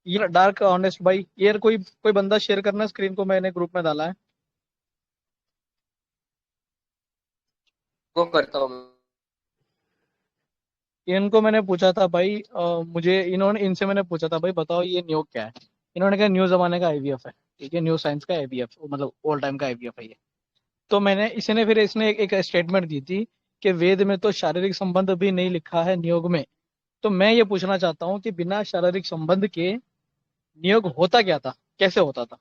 ये dark honest भाई, ये कोई कोई बंदा शेयर करना स्क्रीन को, मैंने ग्रुप में डाला है। वो करता हूँ। इनको मैंने पूछा था भाई, मुझे इन्होंने इनसे मैंने पूछा था भाई बताओ ये न्यू क्या है। इन्होंने कहा न्यू जमाने का आईवीएफ है। ठीक है, न्यू साइंस का आईवीएफ, मतलब ऑल टाइम का आईवीएफ है ये। तो मैंने इसने फिर इसने एक स्टेटमेंट दी थी कि वेद में तो शारीरिक संबंध भी नहीं लिखा है नियोग में। तो मैं ये पूछना चाहता हूँ कि बिना शारीरिक संबंध के नियोग होता क्या था, कैसे होता था।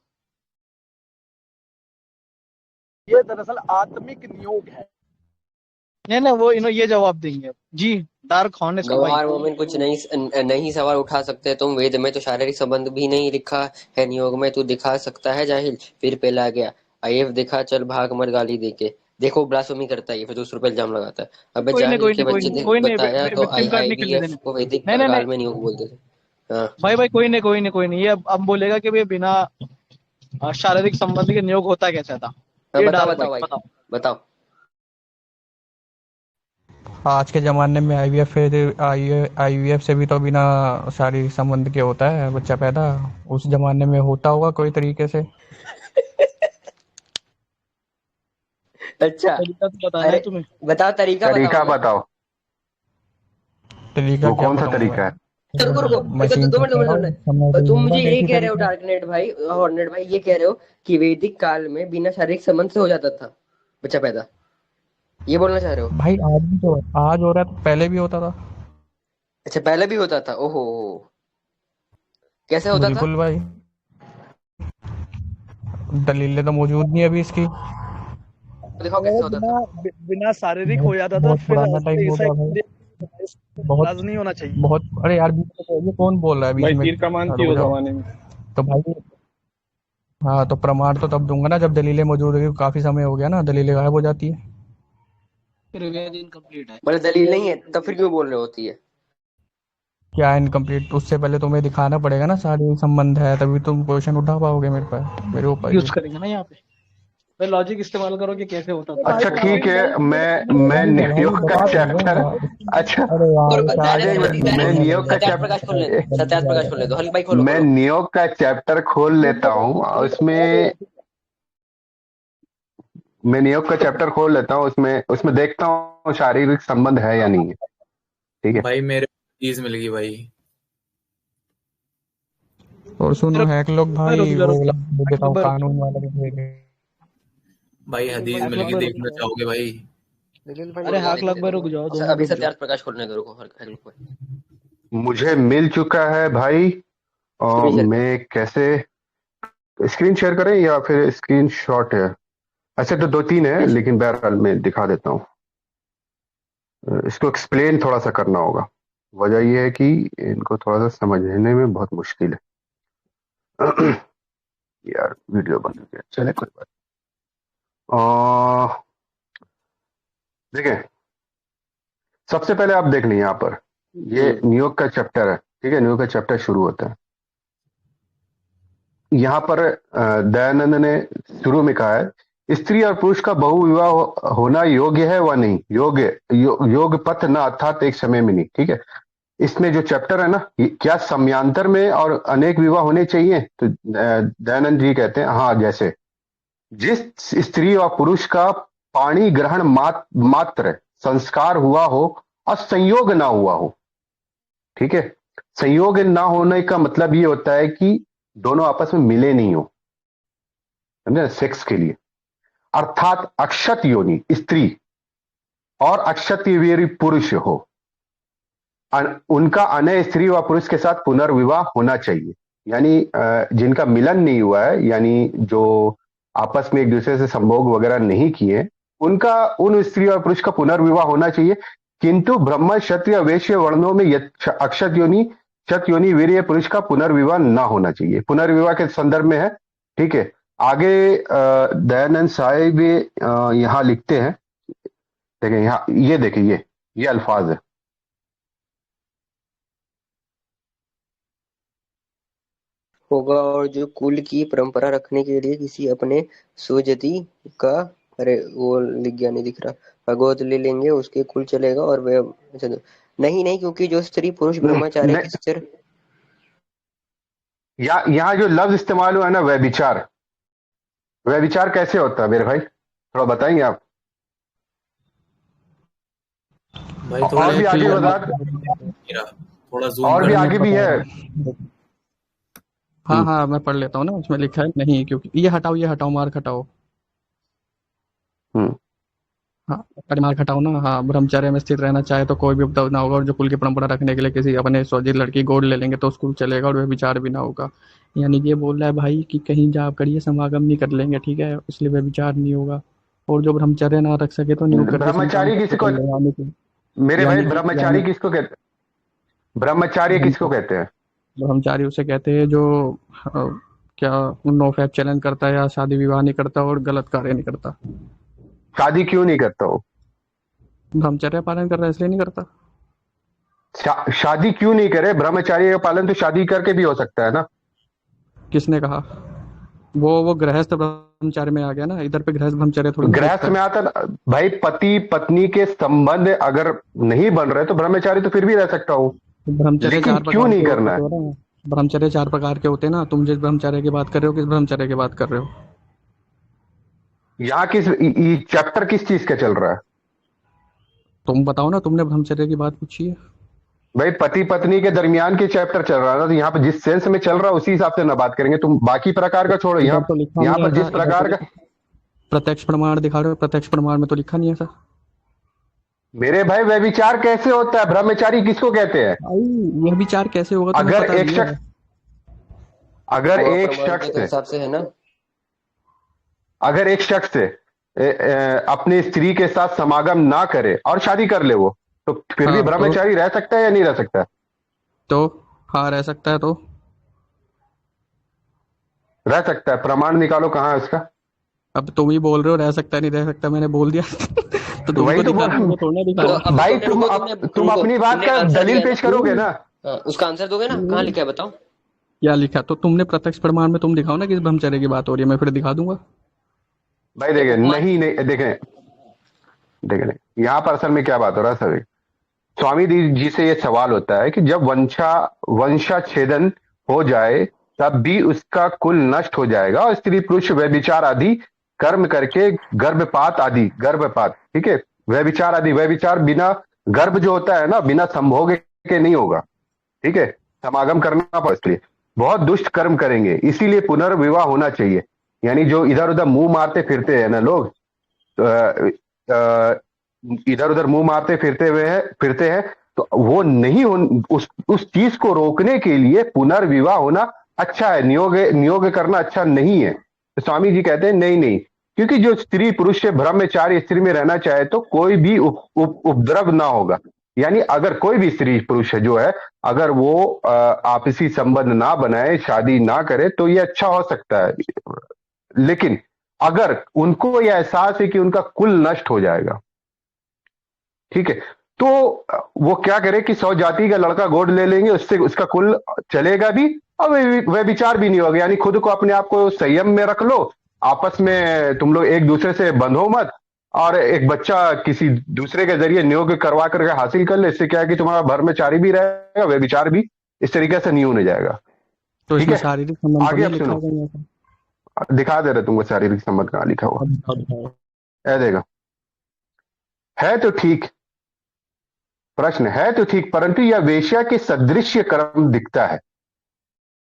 ये दरअसल आत्मिक नियोग है। नहीं ना, वो इन्हों ये जवाब देंगे जी। डार्क हॉनेस्ट भाई। गवार मोमिन कुछ नहीं नहीं सवाल उठा सकते तुम। वेद में तो शारीरिक संबंध भी नहीं लिखा है नियोग में, तू दिखा सकता है जाहिल। फिर पेला गया, आईएफ दिखा, चल भाग मर गाली देके। देखो ब्लास्फेमी करता है ये, फिर दूसरे पे इल्जाम लगाता है। अबे कोई नहीं जाहिल कोई के नहीं कोई बच्चे नहीं कोई नहीं, बताया तो विक्टिम आई कार्ड नहीं खेलने देने। आईवीएफ को वैदिक नहीं नहीं नहीं काल में नियोग बोलते थे। हाँ। भाई भाई, कोई नहीं कोई नहीं कोई नहीं, ये अब बोलेगा कि भाई बिना शारीरिक संबंध के नियोग होता कैसा था। हाँ ये बताओ डार्क भाई बताओ भाई, बताओ। बताओ। आज के ज़माने में आईवीएफ से भी तो बिना शारीरिक संबंध के होता है बच्चा पैदा। उस ज़माने में होता होगा कोई तरीके से। अच्छा। तरीका तो बताना है अरे तुम्हें। बताओ, तरीका बताओ तरीका हमें। बताओ। तरीका वो क्या कौन सा बताऊँ तरीका है? भाई। रुको रुको रुको, मशीन दो से मिनट दो मिनट दो कराओ, समय मिनट। से तुम मुझे होगा ये कैसी कह रहे हो तरीका। डार्कनेट भाई, हॉर्नेट भाई, ये कह रहे हो कि वैदिक काल में बिना शारीरिक संबंध से हो जाता था बच्चा पैदा, ये बोलना चाह रहे हो? भाई आज भी तो, आज हो रहा है तो पहले भी होता था। अच्छा, पहले भी होता था? ओहो। कैसे होता था? बिल्कुल भाई, दलीलें तो मौजूद नहीं अभी इसकी। दिखाओ अगर कैसे होता था। बिना बिना शारीरिक बहुत हो जाता था बहुत फिर पुराना टाइम ऐसा होता है भाई। बहुत इलाज नहीं होना चाहिए। बहुत, अरे यार बीच में ये कौन बोल रहा है बीच भाई में। तीर कमान थी रुक उस जाओ। जमाने में। तो भाई, हाँ तो प्रमाण तो तब दूंगा ना जब दलीलें मौजूद होगी। काफी समय हो गया ना, दलीलें गायब हो जाती है। फिर वेद इनकम्प्लीट है। मतलब दलील नहीं है तब फिर क्यों बोल रहे होती है? क्या इनकम्प्लीट, उससे पहले तुम्हें दिखाना पड़ेगा ना शारीरिक संबंध है, तभी तुम क्वेश्चन उठा पाओगे मेरे पास, मेरे ऊपर यूज भी। करेंगे ना यहाँ पे। भाई लॉजिक इस्तेमाल करो कि कैसे होता था। अच्छा ठीक है, मैं लॉजिक है भाई, न्यूयॉर्क का बता तो चैप्टर। दूंगा। अच्छा। अरे रुको यार रुको, क्या अच्छा दयानंद एक यार, समझी, मिनट, मैं दयानंद समझी, न्यूयॉर्क का सत्यार्थ चैप्टर। प्रकाश खोल ले, सत्यार्थ प्रकाश खोल ले दो। हल्क भाई खोलो मैं खोलो। न्यूयॉर्क का चैप्टर खोल लेता हूँ और उसमें, मैं न्यूयॉर्क का चैप्टर खोल लेता हूँ, उसमें उसमें देखता हूँ शारीरिक संबंध है या नहीं है। ठीक है। भाई मेरे चीज मिल गई भाई। और सुनो हैक लोग भाई, रुक जा वो रुक वाला जा। दे एक देता हूँ, बार रुक कानून वाला भी भेज। भाई हदीस मिल गई, देखना जाओ। चाहोगे भाई? अरे रुक जा, हाक देखने लग दे भाई दो। रुक जाओ, अच्छा 2 मिनट अभी रुक जाओ। सत्यार्थ प्रकाश खोलने दो, रुको हल्क भाई। मुझे मिल चुका है भाई। और स्क्रीन शेयर करो। मैं कैसे स्क्रीन शेयर करें या फिर स्क्रीन शॉट है? ऐसे तो दो तीन है, स्क्रीन शेयर। लेकिन बहरहाल मैं दिखा देता हूँ। इसको एक्सप्लेन थोड़ा सा करना होगा। वजह यह है कि इनको थोड़ा सा समझने में बहुत मुश्किल है। यार वीडियो बंद हो गया, चले कोई बात नहीं। देखिए, सबसे पहले आप देख लें यहाँ पर, ये न्यूयॉर्क का चैप्टर है। ठीक है, न्यूयॉर्क का चैप्टर शुरू होता है यहाँ पर। दयानंद ने शुरू में कहा है, स्त्री और पुरुष का बहुविवाह होना योग्य है व नहीं योग्य, योग पथ न, अर्थात एक समय में नहीं। ठीक है, इसमें जो चैप्टर है ना, क्या समयांतर में और अनेक विवाह होने चाहिए? तो दयानंद जी कहते हैं हाँ, जैसे जिस स्त्री और पुरुष का पाणी ग्रहण मात्र संस्कार हुआ हो और संयोग ना हुआ हो। ठीक है, संयोग ना होने का मतलब ये होता है कि दोनों आपस में मिले नहीं हो, समझे, सेक्स के लिए। अर्थात अक्षत योनि स्त्री और अक्षत वीर्य पुरुष हो, उनका अन्य स्त्री व पुरुष के साथ पुनर्विवाह होना चाहिए। यानी जिनका मिलन नहीं हुआ है, यानी जो आपस में एक दूसरे से संभोग वगैरह नहीं किए, उनका उन स्त्री और पुरुष का पुनर्विवाह होना चाहिए। किंतु ब्रह्म क्षत्रिय वैश्य वर्णों में अक्षत योनि क्षत योनि वीर्य पुरुष का पुनर्विवाह ना होना चाहिए। पुनर्विवाह के संदर्भ में है। ठीक है, आगे दयानंद साहेब यहाँ लिखते हैं। देखें यहाँ, ये देखिए, ये अल्फाज है। होगा, और जो कुल की परंपरा रखने के लिए किसी अपने सुजती का, अरे वो लिख गया, नहीं दिख रहा, गोद ले लेंगे, उसके कुल चलेगा और वह। अच्छा, नहीं नहीं, क्योंकि जो स्त्री पुरुष ब्रह्मचार्य नहीं, के स्थिर। यहाँ जो लफ्ज इस्तेमाल हुआ है ना, व्यभिचार, व्यभिचार कैसे होता है मेरे भाई, थोड़ा बताएंगे आप? भाई थोड़ा और भी आगे क्लियर बता, मेरा थोड़ा जूम और भी कर आगे भी है। हाँ हाँ, मैं पढ़ लेता हूँ ना, उसमें लिखा है नहीं, क्योंकि ये हटाओ, मार्क हटाओ। हम्म। हाँ, अरे मार्क हटाओ ना। हाँ, ब्रह्मचर्य में स्थित रहना चाहे तो कोई भी उपद्रव ना होगा, और जो कुल की परंपरा रखने के लिए किसी अपने स्वजित लड़की गोद ले लेंगे तो स्कूल चलेगा, और वह विचार भी ना होगा। यानी कि ये बोल रहा है भाई कि कहीं जा करिए समागम नहीं कर लेंगे, ठीक है, इसलिए वह विचार नहीं होगा। और जो ब्रह्मचर्य ना रख सके तो नियोग करके संतान ब्रह्मचारी प्राप्त किसको, कर लेगा। मेरे भाई यानी कि ब्रह्मचारी किसको कहते, ब्रह्मचार्य किसको ब्रह्मचारी कहते हैं? ब्रह्मचारी उसे कहते हैं जो क्या नो फैप चैलेंज करता है, या शादी विवाह नहीं करता और गलत कार्य नहीं करता। शादी क्यों नहीं करता हो? ब्रह्मचर्य पालन कर रहा है इसलिए नहीं करता। शादी क्यों नहीं करे? ब्रह्मचार्य का पालन तो शादी करके भी हो सकता है ना। किसने कहा? वो गृहस्थ ब्रह्मचर्य में आ गया ना, इधर पे गृहस्थ ब्रह्मचर्य थोड़ी ना गृहस्थ दिखता में है। आता ना भाई, पति पत्नी के संबंध अगर नहीं बन रहे तो ब्रह्मचारी तो फिर भी रह सकता हूँ, तो ब्रह्मचर्य लेकिन 4 क्यों प्रकार नहीं के होते करना है? तो ना, ब्रह्मचर्य 4 प्रकार के होते हैं ना। तुम जिस ब्रह्मचर्य की बात कर रहे हो, किस ब्रह्मचर्य की बात कर रहे हो? यहाँ किस चैप्टर किस चीज का चल रहा है? तुम बताओ ना, तुमने ब्रह्मचर्य की बात पूछी है। भाई पति पत्नी के दरमियान के चैप्टर चल रहा है ना, तो यहाँ पे जिस सेंस में चल रहा है उसी हिसाब से ना बात करेंगे। तुम बाकी प्रकार का छोड़ो, इधर यहाँ तो लिखा यहाँ नहीं पर ऐसा, जिस इधर तो प्रकार का, प्रत्यक्ष प्रमाण दिखा रहे हो, प्रत्यक्ष प्रमाण में तो लिखा नहीं ऐसा। मेरे भाई व्यभिचार कैसे होता है, ब्रह्मचारी किसको कहते हैं? भाई यह विचार कैसे होगा तुम्हें अगर पता एक भी है? शख्स, अगर वो एक प्रमाण के शख्स तो हिसाब से है ना। अगर एक शख्स अपनी स्त्री के साथ समागम ना करे और शादी कर ले, वो तो फिर भी हाँ तो ब्रह्मचारी रह सकता है या नहीं रह सकता? तो हाँ, रह सकता है। तो रह सकता है, प्रमाण निकालो कहाँ है उसका। अब तुम ही बोल रहे हो रह सकता है नहीं रह सकता, मैंने बोल दिया तो वही तुमको तो दिखा बोल, दूं, मुझे थोड़ा ना तो दिखाना। अभी भाई तुमने रुको, तुमने तुम रुको, अपनी बात तुमने का आंसर दिया दलील है ना। पेश करोगे ना। हाँ, उसका आंसर दोगे ना, कहाँ लिखा है बताओ। क्या लिखा? तो तुमने प्रत्यक्ष प्रमाण में तुम दिखाओ ना किस ब्रह्मचर्य की बात हो रही है, मैं फिर दिखा दूंगा। भाई देखे देखो नहीं नहीं, देखे देखे नहीं, यहाँ पर असल में क्या बात हो रहा है सभी, स्वामी जी से ये सवाल होता है कि जब वंशाच्छेदन हो जाए तब भी उसका कुल नष्ट हो जाएगा, और स्त्री पुरुष व्यभिचार आदि कर्म करके गर्भपात, ठीक है, व्यभिचार बिना गर्भ जो होता है ना, बिना संभोग के नहीं होगा, ठीक है, समागम करना पड़ता, इसलिए बहुत दुष्ट कर्म करेंगे, इसीलिए पुनर्विवाह होना चाहिए। यानी जो इधर उधर मुंह मारते फिरते हैं ना लोग, इधर उधर मुंह मारते फिरते हैं, तो वो नहीं उस चीज को रोकने के लिए पुनर्विवाह होना अच्छा है, नियोग करना अच्छा नहीं है। तो स्वामी जी कहते हैं नहीं नहीं, क्योंकि जो स्त्री पुरुष से ब्रह्मचारी स्त्री में रहना चाहे तो कोई भी उपद्रव ना होगा। यानी अगर कोई भी स्त्री पुरुष है जो है, अगर वो आपसी संबंध ना बनाए, शादी ना करे, तो ये अच्छा हो सकता है। लेकिन अगर उनको यह एहसास है कि उनका कुल नष्ट हो जाएगा, ठीक है, तो वो क्या करे कि 100 जाति का लड़का गोद ले लेंगे, उससे उसका कुल चलेगा भी, और वह विचार भी नहीं होगा। यानी खुद को अपने आप को संयम में रख लो, आपस में तुम लोग एक दूसरे से बंधो मत, और एक बच्चा किसी दूसरे के जरिए नियोग करवा करके हासिल कर ले, इससे क्या है कि तुम्हारा ब्रह्मचारी भी रहेगा, वह विचार भी इस तरीके से नहीं होने जाएगा। तो ठीक इसमें है, शारीरिक संबंध तो आगे नहीं अब लिखा सुनो, है कहीं ऐसा? दिखा दे रहे तुमको शारीरिक संबंध कहाँ लिखा हुआ अब दिखाओ। है, देगा, है तो ठीक, प्रश्न है तो ठीक, परंतु यह वेश्या के सदृश्य कर्म दिखता है,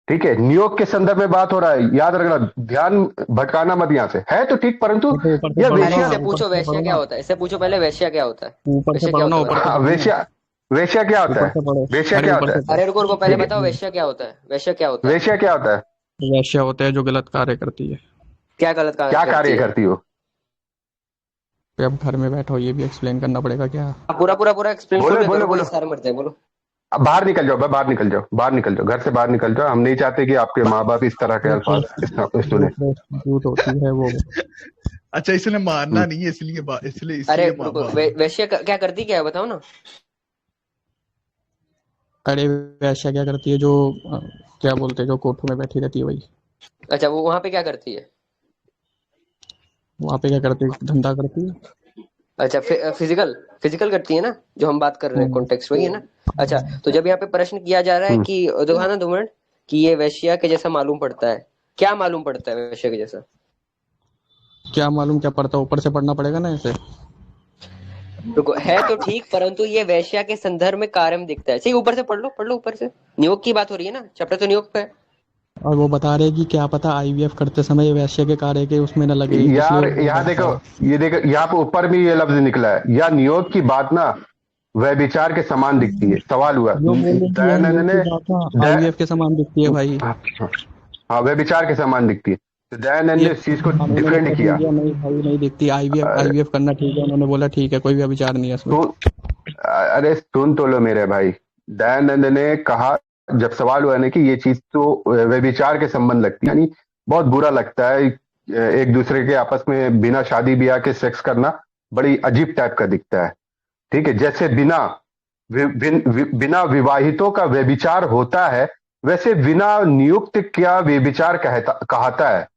ठीक है, नियोग के संदर्भ में बात हो रहा है, याद रखना, ध्यान भटकाना मत यहां से, है तो ठीक, परंतु तो ऊपर से यह पढ़ो पहले ना, वेश्या, इससे ऊपर पूछो से वैश्य पढ़ो क्या ना, होता है, इससे पूछो पहले वैश्य क्या होता है। ऊपर से वैश्य क्या पढ़ो ना, होता है ऊपर से बताओ। पढ़ो ना, वेश्या क्या होता ऊपर है? से पढ़ो। वेश्या अरे क्या ऊपर होता से है? अरे रुको रुको, पहले ठीक बताओ है, वैश्य क्या होता है, वैश्य क्या होता है। वेश्या क्या होता है? वैश्य होते हैं जो गलत कार्य करती है। क्या गलत कार्य क्या करती कार्य है। करती हो? पे अब घर में बैठो, ये भी एक्सप्लेन करना पड़ेगा क्या? आप पूरा पूरा पूरा एक्सप्लेन बोलो खुद बोलो करो, बोलो, इस सारे मरते हैं, बोलो। अब बाहर निकल जाओ, बाहर निकल जाओ, बाहर निकल जाओ, घर से बाहर निकल जाओ, हम नहीं चाहते कि आपके माँ बाप इस तरह के वो अल्फाज सुने। प्रोस्टिट्यूट होती है वो। अच्छा, इसलिए मारना नहीं है, इसलिए इसलिए अरे इसलिए रुको, वैश्य क्या करती क्या है बताओ ना। अरे वैश्या क्या करती है? जो क्या बोलते हैं, जो कोठों में बैठी रहती है वही। अच्छा, वो वहां पे क्या करती है। वहां पे क्या करती है? धंधा करती है। अच्छा, फिजिकल फिजिकल करती है ना, जो हम बात कर रहे हैं कॉन्टेक्स्ट वही है ना। अच्छा, तो जब यहाँ पे प्रश्न किया जा रहा है कि देखो ना 2 मिनट, कि ये वेश्या के जैसा मालूम पड़ता है। क्या मालूम पड़ता है वेश्या के जैसा? क्या मालूम क्या पड़ता है, ऊपर से पढ़ना पड़ेगा ना ऐसे। रुको, है तो ठीक, परंतु ये वेश्या के संदर्भ में कार्य दिखता है। सही, ऊपर से पढ़ लो ऊपर से। नियोग की बात हो रही है ना, चैप्टर तो नियोग पे है। और वो बता रहे कि क्या पता आईवीएफ करते समय वैश्य के कार्य के उसमें न लगे, यार इसलिए यहाँ देखो, ये देखो यहाँ पे ऊपर भी ये लफ्ज निकला है, या नियोग की बात ना व्यभिचार के समान दिखती है। सवाल हुआ जो बोलने की दयानंद ने आईवीएफ के समान दिखती है भाई। हाँ व्यभिचार के समान दिखती है, तो दयानंद ने इस चीज को उन्होंने डिफेंड बोल किया। दिया, नहीं भाई नहीं दिखती, आईवीएफ करना ठीक है, उन्होंने बोला ठीक है कोई भी विचार नहीं है इसमें। अरे सुन तो लो मेरे भाई, दयानंद ने कहा, जब सवाल हुआ ना कि ये चीज तो व्यभिचार के संबंध लगती है, यानी बहुत बुरा लगता है एक दूसरे के आपस में बिना शादी ब्याह के सेक्स करना, बड़ी अजीब टाइप का दिखता है। ठीक है, जैसे बिना विवाहितों का व्यभिचार होता है, वैसे बिना नियुक्त क्या व्यभिचार कहता है?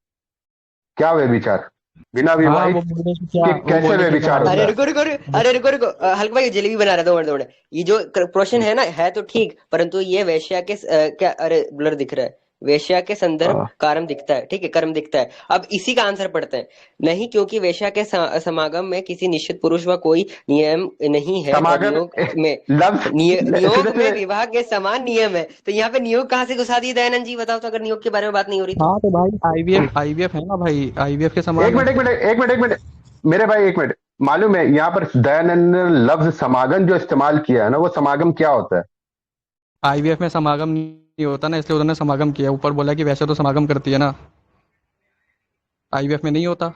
क्या व्यभिचार? बिना विवाहित कैसे व्यभिचार होता है? अरे रुको, हल्का भाई जलेबी बना रहा था 2 मिनट। ये जो प्रश्न है ना, है तो ठीक, परंतु ये वेश्या के क्या, अरे ब्लर दिख रहा है, वेश्या के संदर्भ कर्म दिखता है। ठीक है, कर्म दिखता है। अब इसी का आंसर पढ़ते हैं। नहीं, क्योंकि वेश्या के समागम में किसी निश्चित पुरुष व कोई नियम नहीं है। नियोग में विवाह के समान नियम है। तो यहाँ पे नियोग कहाँ से घुसा दिया दयानंद जी, बताओ तो, अगर नियोग के बारे में बात नहीं हो रही तो। हाँ तो भाई आईवीएफ है ना भाई, आईवीएफ के समान। एक मिनट मेरे भाई, एक मिनट। मालूम है यहाँ पर दयानंद ने लफ्ज समागम जो इस्तेमाल किया है ना, वो समागम क्या होता है? आईवीएफ में समागम नहीं होता ना, इसलिए उन्होंने समागम किया। ऊपर बोला कि वैसे तो समागम करती है ना, आईवीएफ में नहीं होता।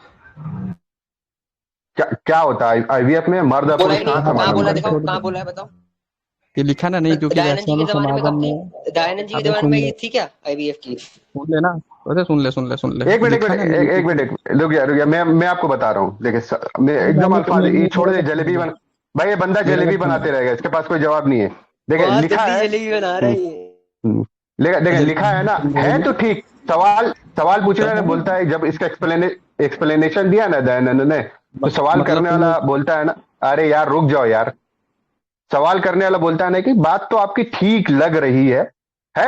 क्या होता है आईवीएफ में? मर्द और पुरुष कहाँ समागम करते हैं? कहाँ बोला है बताओ? ये लिखा ना, नहीं क्योंकि दयानंद जी के जमाने में दयानंद जी के जमाने में ये थी क्या आईवीएफ की? सुन ले ना, वैसे सुन ले। एक मिनट रुक गया मैं आपको बता रहा हूँ। देखिए मैं एकदम अल्फाज ये छोड़ दे, जलेबी बन भाई, ये बंदा जलेबी बनाते रहेगा, इसके पास कोई जवाब नहीं है। देखिए लिखा है, जलेबी बना रही है। देखिए लिखा है ना, है तो ठीक। सवाल पूछ रहा है, बोलता है, जब इसका एक्सप्लेनेशन दिया ना दयानंद ने, तो सवाल करने वाला बोलता है ना, अरे यार रुक जाओ यार, सवाल करने वाला बोलता है ना कि बात तो आपकी ठीक लग रही है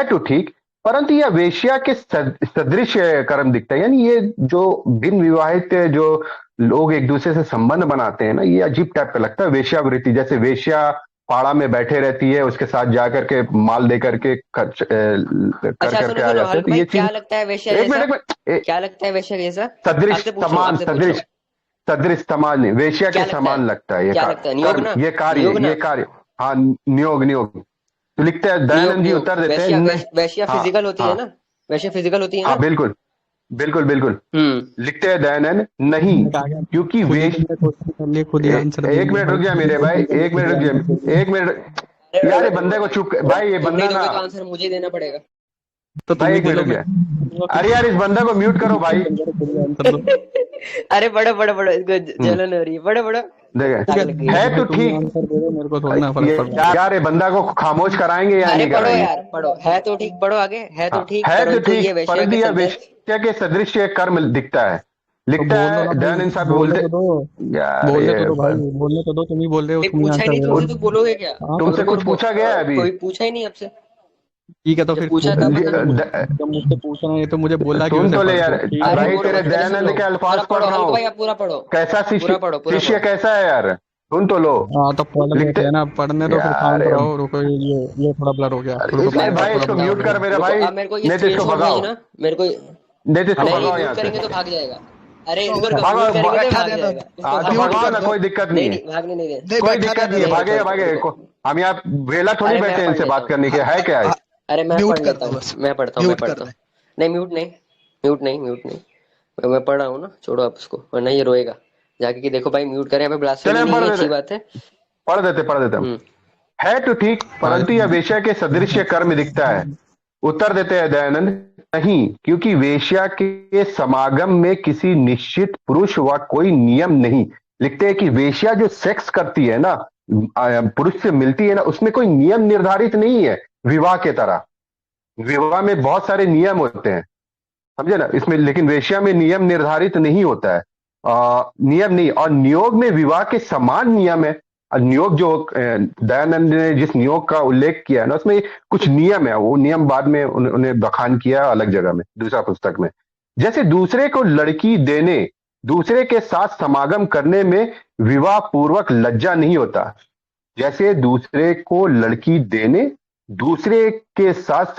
तो ठीक, परंतु यह वेश्या के सदृश कर्म दिखता है। यानी ये जो बिन विवाहित जो लोग एक दूसरे से संबंध बनाते हैं ना, ये अजीब टाइप का लगता है। वेश्यावृत्ति, जैसे वेश्या पाड़ा में बैठे रहती है, उसके साथ जाकर के माल दे करके खर्च करके आ जाते हैं। तो ये क्या लगता है वेश्या जैसा? क्या लगता है वेश्या जैसा? सदृश समान नहीं, वेश्या के समान लगता है। ये कार्य हाँ, नियोग तो लिखते हैं दयानंद जी, उत्तर देते हैं वेश्या फिजिकल होती है ना, वेश्या फिजिकल होती है ना। बिल्कुल लिखते हैं दयानंद नहीं, क्योंकि एक मिनट रुक जा मेरे भाई, एक मिनट यार, ये बंदे को चुप भाई, ये बंदा ना आंसर मुझे देना पड़ेगा। तो भाई एक मिनट रुक जा, अरे यार इस बंदा को म्यूट करो भाई। अरे बड़ो जलन हो रही है, बड़ो देखे है तो ठीक यार, ये बंदा को खामोश कराएंगे या नहीं कराएंगे? यार पढ़ो, है तो ठीक, पढ़ो आगे। है तो ठीक, वेश्या के सदृश कर्म दिखता है, लिखता है दयानंद साहब बोलते। बोलने तो दो, तुम ही बोल रहे हो। पूछा ही नहीं तुमसे, तो बोलोगे क्या? तुमसे कुछ पूछा गया है अभी? कोई पूछा ही नहीं आपसे। ठीक है तो फिर पूछा था, जब मुझसे पूछना है तो मुझे बोला कि तुम तो ले यार भाई, तेरे दयानंद के अल्फाज पढ़ रहा हूँ। पूरा पढ़ो, कैसा शिष्य कैसा है यार, सुन तो लो। हाँ तो पढ़ लेते हैं ना, पढ़ने दो फिर काम कराओ। रुको, ये थोड़ा ब्लर हो गया। भाई इसको म्यूट कर मेरा भाई, नहीं तो इसको भगाओ, मेरे को नहीं तो इसको भगाओ यहाँ से। करेंगे तो भाग जाएगा। अरे भगाओ ना, कोई दिक्कत नहीं है, भागने नहीं दे, कोई दिक्कत नहीं है, भागेगा। हम यहाँ वेला थोड़ी बैठे इनसे बात करने के, है क्या है? अरे मैं पढ़ लेता हूँ, मैं पढ़ता हूँ। नहीं म्यूट नहीं, मैं पढ़ रहा हूँ ना, छोड़ो आप उसको, वरना ये रोएगा जाके कि देखो भाई म्यूट करें, यहाँ पे ब्लास्फेमी नहीं है, अच्छी बात है। पढ़ देते है तो ठीक, परंतु यह वेश्या के सदृश कर्म दिखता है। उत्तर देते हैं दयानंद नहीं, क्योंकि वेश्या के समागम में किसी निश्चित पुरुष व कोई नियम नहीं। लिखते हैं कि वेश्या जो सेक्स करती है ना, पुरुष से मिलती है ना, उसमें कोई नियम निर्धारित नहीं है। विवाह के तरह, विवाह में बहुत सारे नियम होते हैं, समझे ना, इसमें, लेकिन वेश्या में नियम निर्धारित नहीं होता है, नियम नहीं। और नियोग में विवाह के समान नियम है, नियोग जो दयानंद ने जिस नियोग का उल्लेख किया है ना, उसमें कुछ नियम है, वो नियम बाद में उन्हें बखान किया अलग जगह में, दूसरा पुस्तक में। जैसे दूसरे को लड़की देने, दूसरे के साथ समागम करने में विवाह पूर्वक लज्जा नहीं होता, जैसे दूसरे को लड़की देने, दूसरे के साथ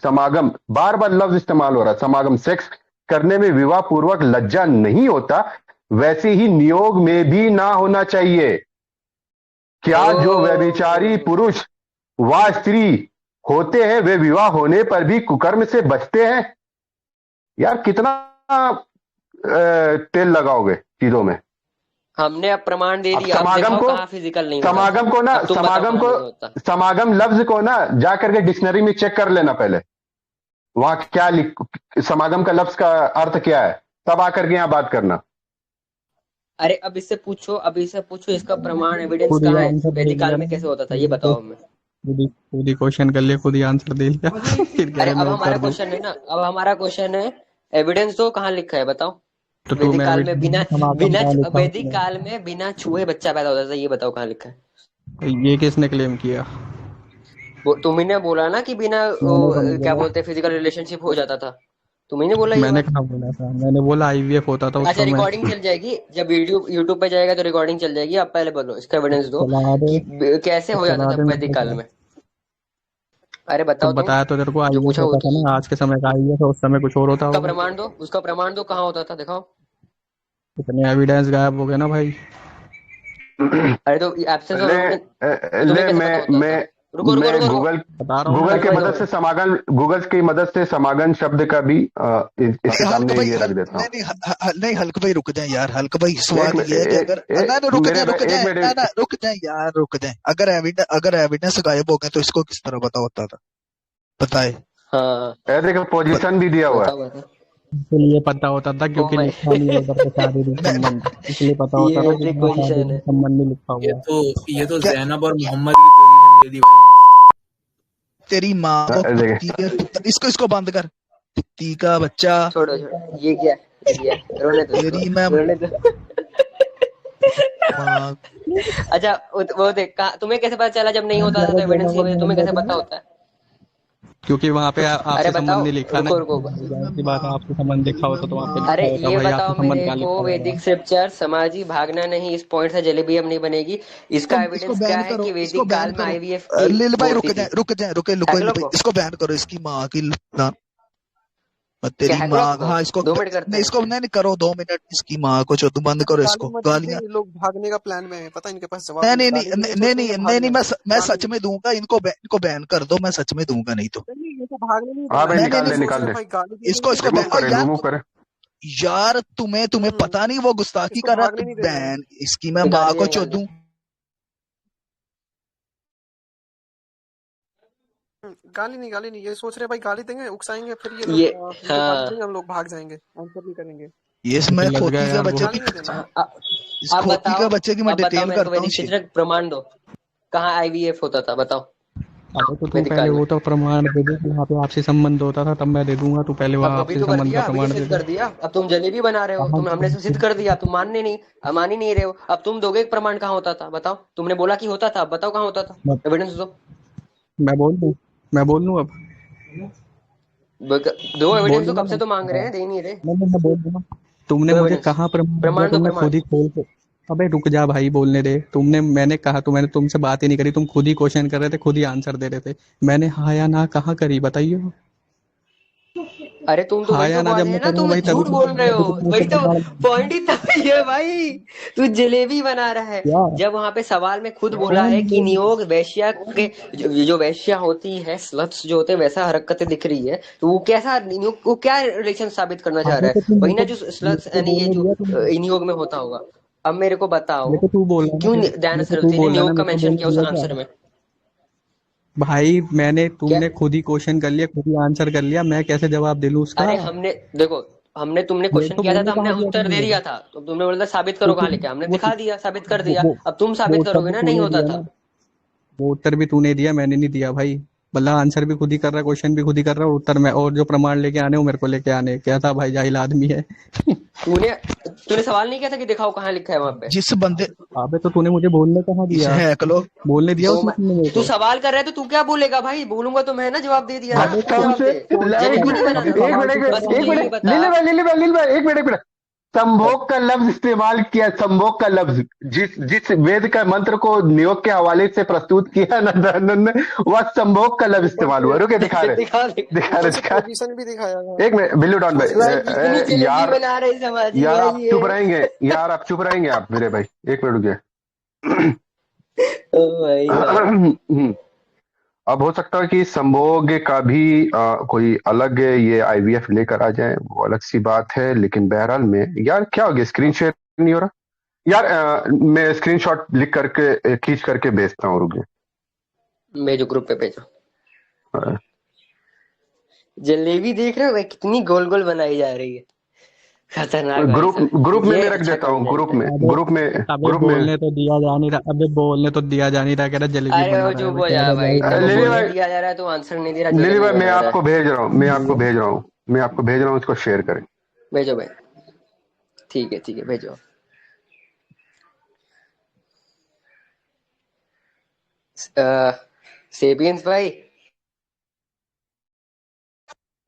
समागम, बार बार लफ्ज इस्तेमाल हो रहा, समागम, सेक्स करने में विवाह पूर्वक लज्जा नहीं होता, वैसे ही नियोग में भी ना होना चाहिए। क्या जो व्यभिचारी पुरुष व स्त्री होते हैं वे विवाह होने पर भी कुकर्म से बचते हैं? यार कितना तेल लगाओगे चीजों में। हमने अब प्रमाण दे अब दिया, अब समागम दिखाओ को, कहाँ फिजिकल नहीं होता। समागम को ना, अब तुम बताओ समागम कहाँ नहीं होता। को, समागम लफ्ज को ना जा करके डिक्शनरी में चेक कर लेना पहले, वहां क्या समागम का लफ्ज का अर्थ क्या है, तब आकर के यहाँ बात करना। अरे अब इससे पूछो, इसका प्रमाण एविडेंस खुद ही कहाँ है, आंसर दे वैदिक काल दिया में ना, कैसे होता था ये बताओ हमें। खुद ही क्वेश्चन कर लिया, खुद ही आंसर दे लिया फिर कह अरे रहे अब मैं हमारा कर दूं। क्वेश्चन है ना, अब हमारा क्वेश्चन है एविडेंस दो, कहाँ लिखा है बताओ। तो वैदिक काल में बिना समागम कहाँ लिखा वैदिक है? काल में बिना छुए बच्चा पैदा होता था, ये बताओ कहाँ लिखा है। ये किसने क्लेम किया? तुम्ही ने बोला ना कि बिना मैंने तो नहीं क्या बोला। बोलते फिजिकल रिलेशनशिप हो जाता था, तुम्ही ने बोला ये मैंने बात। कहाँ बोला था? मैंने बोला आईवीएफ होता था उस अच्छा समय। रिकॉर्डिंग चल जाएगी, जब यूट्यूब पे जाएगा तो रिकॉर्डिंग चल जाएगी। आप पहले बोलो, इसका एविडेंस दो चला दे, कि कैसे हो जाता चला था दे, वैदिक काल में। अरे तो बताओ तुम, बताया तो तेरे को जो आईवीएफ पूछा वो होता था ना, आज के समय का आईवीएफ है, उस समय कुछ और होता उसका होगा। प्रमाण दो, कहाँ होता था दिखाओ। इतने एविडेंस गायब हो गए ना भाई। अरे तो एब्सेंस ऑफ एविडेंस तुम्हें कैसे पता होता था? रुको रुको मैं रुको रुको, बता रहा हूँ गूगल ना। की मदद से समागम, गूगल की मदद से समागम शब्द का भी इसके हल्क सामने भाई ये रख देता हूँ। नहीं हल्क भाई रुक जाए यार, हल्क भाई सवाल ये है कि अगर रुक मेरे जाए रुक जाए यार, रुक जाए। अगर एविडेंस गायब हो गए तो इसको किस तरह पता होता था, बताए। हाँ देखो पोजीशन भी दिया हुआ है। बताओ बताओ। इसलिए पता होता था क्योंकि ओ लिखा नहीं है उधर पे शारीरिक संबंध, इसलिए पता होता था ये कि ट्रिक वहाँ क्वेश्चन शारीरिक है। संबंध नहीं लिखा ये हुआ है। ये तो क्या- जैनब और मोहम्मद की पोजीशन दे दी भाई। तेरी माँ को देख कुत्ती के इसको बंद कर, कुत्ती का बच्चा। छोड़ो ये क्या रोने दो इसको, तेरी मैं रोने दो। माँ अच्छा वो देख तुम्हें कैसे पता चला जब नहीं होता था तो एविडेंस की वजह तुम्हें कैसे पता होता है? क्योंकि वहाँ पे अरे आपसे बताओ, संबंध नहीं लिखा ना। रुको रुको जाहिर सी बात है, आपसे संबंध लिखा होता तो वहाँ पे लिखा अरे होता ये भाई बताओ आपसे संबंध मेरे कहाँ को, लिखा हुआ है। वैदिक स्क्रिप्चर समाजी भागना नहीं, इस पॉइंट से जलेबी अब नहीं बनेगी। इसका इसको एविडेंस क्या बैन है करो, कि इसको वैदिक काल बैन में करो। आईवीएफ की लील भाई वो रुक होती जाए, थी। रुके हैकलो को इसको बैन करो, इसकी माँ की तेरी क्या हैकलो माँ। को हाँ इसको 2 मिनट करते नहीं, हैं। इसको नहीं करो 2 मिनट, इसकी माँ को जो तुम बंद करो इसको। गाली मत गालियां दीजिए, ये लोग भागने का प्लान में है, पता है इनके पास जवाब नहीं नहीं, नहीं गाली नहीं सोच नहीं रहे हैं नहीं भाग नहीं, जाए। मैं गाली सच में दूंगा, इनको बैन कर दो, मैं सच में दूंगा नहीं तो। नहीं, ये तो भागने नहीं हाँ दे भाई, रहा है, नहीं, निकाल ये दे, सोच निकाल रहे दे, हैं भाई गाली देंगे इसको तो रिमूव करे, यार रिमूव करे। यार तुम्हें पता नहीं वो गुस्ताखी इसको कर रहा है, भागने नहीं दे रहे हैं। बैन इसकी मैं निकाल माँ दिया, को निकाल चोदूं। गाली नहीं, ये सोच रहे हैं भाई गाली देंगे, उकसाएंगे, फिर ये लोग ये मुझे गाली हाँ देंगे, हम लोग भाग जाएंगे, आंसर नहीं करेंगे। ये मैं लग खोती गया के यार बच्चे वो। गाली नहीं की देना है। इस अब खोती बताओ, के बच्चे की मैं अब बताओ डिटेल मेरे को करता हूँ। वैदिक स्क्रिप्चर प्रमाण दो, कहाँ आईवीएफ होता था बताओ अरे तो तू वैदिक पहले काल में। वो तो प्रमाण दे दे कि वहाँ पे आपसी संबंध होता था, तब मैं दे दूंगा। तू पहले वहाँ अब अभी आपसी तो कर संबंध दिया, का अभी तो प्रमाण दे सिद्ध दे। कर दिया। अब तुम जलेबी बना रहे हो, कहाँ तुम हमने सिद्ध कर दिया, तुम मान ही नहीं रहे हो। अब तुम दोगे एक प्रमाण, कहाँ होता था बताओ। तुमने बोला कि होता था, अब बताओ कहाँ होता था, एविडेंस दो। मैं बोल दूं अब। दो एविडेंस तो दूंगा कब से मैं। तो मांग रहे हैं, दे नहीं रहे। मैं बोल दूंगा। तुमने दो मुझे एविडेंस, कहाँ प्रमाण दिया? प्रमाण दो तुमने प्रमाण। खुद ही खोल के। अबे रुक जा भाई, बोलने दे। मैंने कहा तो मैंने तुमसे बात ही नहीं करी, तुम खुद ही क्वेश्चन कर रहे थे, खुद ही आंसर दे रहे थे। मैंने हाँ या ना कहाँ करी बताइए। अरे तुम तो हाँ वही या तो ना बात जब है मैं ना, करूंगा तुम भाई तभी झूठ बोल रहे हो, वही तो क्या पॉइंट ही तभी है भाई। तू जलेबी बना रहा है। जब वहां पे सवाल में खुद बोला है कि नियोग वैश्या के जो वैश्या होती है, स्लट्स जो होते हैं वैसा हरकतें दिख रही है, तो वो कैसा नियोग, वो क्या रिलेशन साबित करना चाह रहा है? वही ना जो स्लट्स यानी ये जो नियोग में होता होगा। अब मेरे को बताओ तो तू बोल रहा क्यों ना, दयानंद तू सरस्वती ने बोल रहा ना, नियोग का मेरे को मेंशन बोलने किया उस दिया आंसर क्या में? भाई? क्या? तुमने खुद ही क्वेश्चन कर लिया, खुद ही आंसर कर लिया, मैं कैसे जवाब दे लूं उसका? अरे हमने देखो, तुमने मेरे क्वेश्चन को किया था तो बोलने हमने कहाँ दिया उत्तर दे तुमने? दिया था, तो तुमने बोला था साबित तो करो कहाँ तुम लिखा है, हमने वो दिखा दिया, साबित कर दिया। वो अब तुम साबित उत्तर करोगे भी ना नहीं तूने होता दिया था। ना। वो उत्तर भी तूने दिया, मैंने नहीं दिया भाई। भला आंसर भी खुद ही कर रहा है, क्वेश्चन भी खुद ही कर रहा है, और उत्तर में और जो प्रमाण लेके आने वो मेरे को लेके आने। क्या था भाई, जाहिल आदमी है। तूने सवाल नहीं किया था कि दिखाओ कहाँ लिखा है वहां पे? जिस बंदे अबे तो तूने मुझे बोलने कहाँ इसे दिया? हैक लो। बोलने दिया तो उसने तुमने मेरे तू को? सवाल कर रहा है तो तू क्या बोलेगा भाई? बोलूंगा तो मैं ना जवाब दे दिया। अबे तू जवाब सबसे दे। लाइक जेन्युइन क्यों नहीं अबे बनाना? एक सवाल मिनट तो बस कर मुझे रहा ये हूँ। बता। लिली भाई एक मिनट संभोग का लफ्ज इस्तेमाल किया। संभोग का लफ्ज जिस जिस वेद का मंत्र को नियोग के हवाले से प्रस्तुत किया ना दयानंद ने, वह संभोग का लफ्ज ऊपर इस्तेमाल से हुआ। रुके दिखा रहे दिखा दे। दिखा ऊपर रहे से दिखा पोजीशन भी दिखाया है। एक मिनट बिल्लू डॉन भाई भाई कितनी चलेगी यार बना रहे समाजी यार भाई आप ये। चुप रहेंगे यार आप चुप रहेंगे आप मेरे भाई एक मिनट रुकिए। ओ भाई साहब। अब हो सकता है कि संभोग का भी कोई अलग ये आईवीएफ लेकर आ जाए, वो अलग सी बात है। लेकिन बहरहाल में यार क्या हो गया, स्क्रीन शेयर नहीं हो रहा यार। मैं स्क्रीनशॉट लिख करके खींच करके भेजता हूँ, रुक भेजो ग्रुप पे भेजो। जाए। जलेबी देख रहे हो भाई कितनी गोल गोल बनाई जा रही है। खतरनाक भाई ग्रुप साहब। ग्रुप में ये मैं रख अच्छा देता हूँ, कंटेंट है। अबे ग्रुप में अबे ग्रुप में। बोलने तो दिया जा नहीं रहा। अबे बोलने तो दिया जा नहीं रहा। कह रहा जलेबी अरे बना वो रहा है। चुप अबे हो कह जा रहा भाई, भाई तेरे तेरे को को लिली बोलने भाई बोलने। दिया जा रहा है तो आंसर नहीं दे रहा, लिली जलेबी भाई मैं बना रहा आपको है। भेज रहा हूँ, मैं आपको भेज रहा हूँ, इसको शेयर करें। भेजो भाई। ठीक है भेजो। सेपियंस भाई।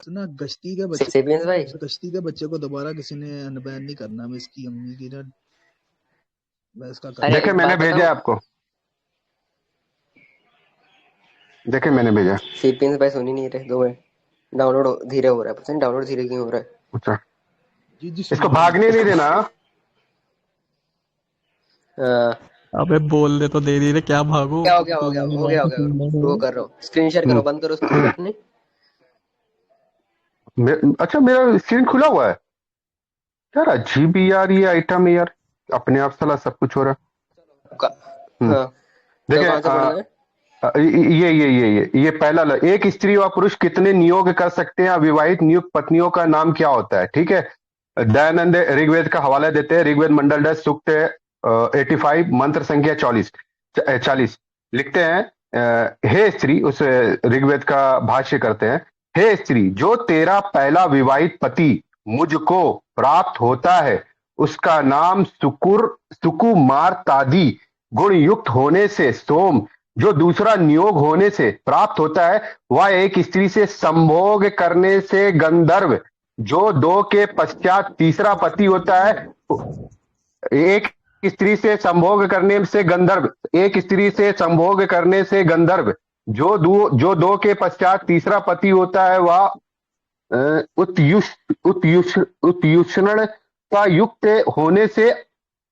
ना सेपियंस भाई। गश्ती के बच्चे को दोबारा किसी ने अनबैन नहीं करना। मैं इसकी अम्मी की ना मैं इसका कर अरे देखे एक मैंने बात भेजा बताऊं? है आपको, देखे मैंने भेजा। सेपियंस भाई सुन ही नहीं रहे, 2 मिनट। डाउनलोड धीरे हो रहा है, पता नहीं डाउनलोड धीरे क्यों हो रहा है। अच्छा जी जी इसको सुन रहा हूँ। भागने नहीं देना। अबे बोल दे तो दे दी रे, क्या भागू? क्या हो गया हो गया तुम्हारी हो गया बात हो तो गया। सुन रहे वो हो। कर रहा हूँ, स्क्रीन शेयर करो, बंद करो स्क्रीन अपनी। अच्छा मेरा स्क्रीन खुला हुआ है यार, अजीब ही यार ये आइटम है यार, अपने आप साला सब कुछ हो रहा है। हाँ तो देखें कहाँ से पढ़ना है? ये पहला एक स्त्री व पुरुष कितने नियोग कर सकते हैं? अविवाहित नियुक्त पत्नियों का नाम क्या होता है? ठीक है, दयानंद ऋग्वेद का हवाला देते हैं। ऋग्वेद मंडल 10 सूक्त 85 मंत्र संख्या 40 लिखते हैं हे स्त्री, उस ऋग्वेद का भाष्य करते हैं। हे स्त्री, जो तेरा पहला विवाहित पति मुझको प्राप्त होता है उसका नाम सुकुमार तादी गुण युक्त होने से सोम, जो दूसरा नियोग होने से प्राप्त होता है वह एक स्त्री से संभोग करने से गंधर्व, जो 2 के पश्चात तीसरा पति होता है। एक स्त्री से संभोग करने से गंधर्व, एक स्त्री से संभोग करने से गंधर्व, जो 2 के पश्चात तीसरा पति होता है वह उत्युष्ण का युक्त होने से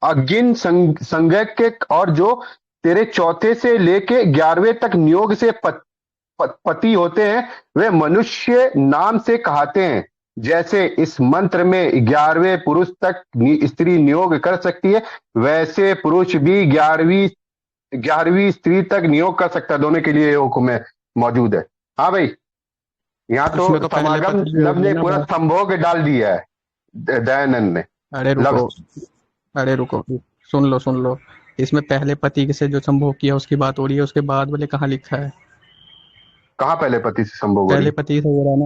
अग्नि संज्ञक, और जो तेरे चौथे से लेके 11वें तक नियोग से पति होते हैं वे मनुष्य नाम से कहते हैं। जैसे इस मंत्र में 11वें पुरुष तक स्त्री नियोग कर सकती है, वैसे पुरुष भी 11वीं स्त्री तक नियोग कर सकता है। दोनों के लिए ये हुक्म है मौजूद है। हाँ भाई, यहाँ तो इसमें तो पहले समागम पति भी लफ्ज होगी ने ना पूरा बात। संभोग डाल दिया है दयानंद ने अरे रुको, लफ्ज। अरे रुको, सुन लो। इसमें पहले पति से जो संभोग किया उसकी बात हो रही है, उसके बाद वाले कहाँ लिखा है? कहाँ पहले पति से संभोग हो रही पहले पति से हो रहा है ना,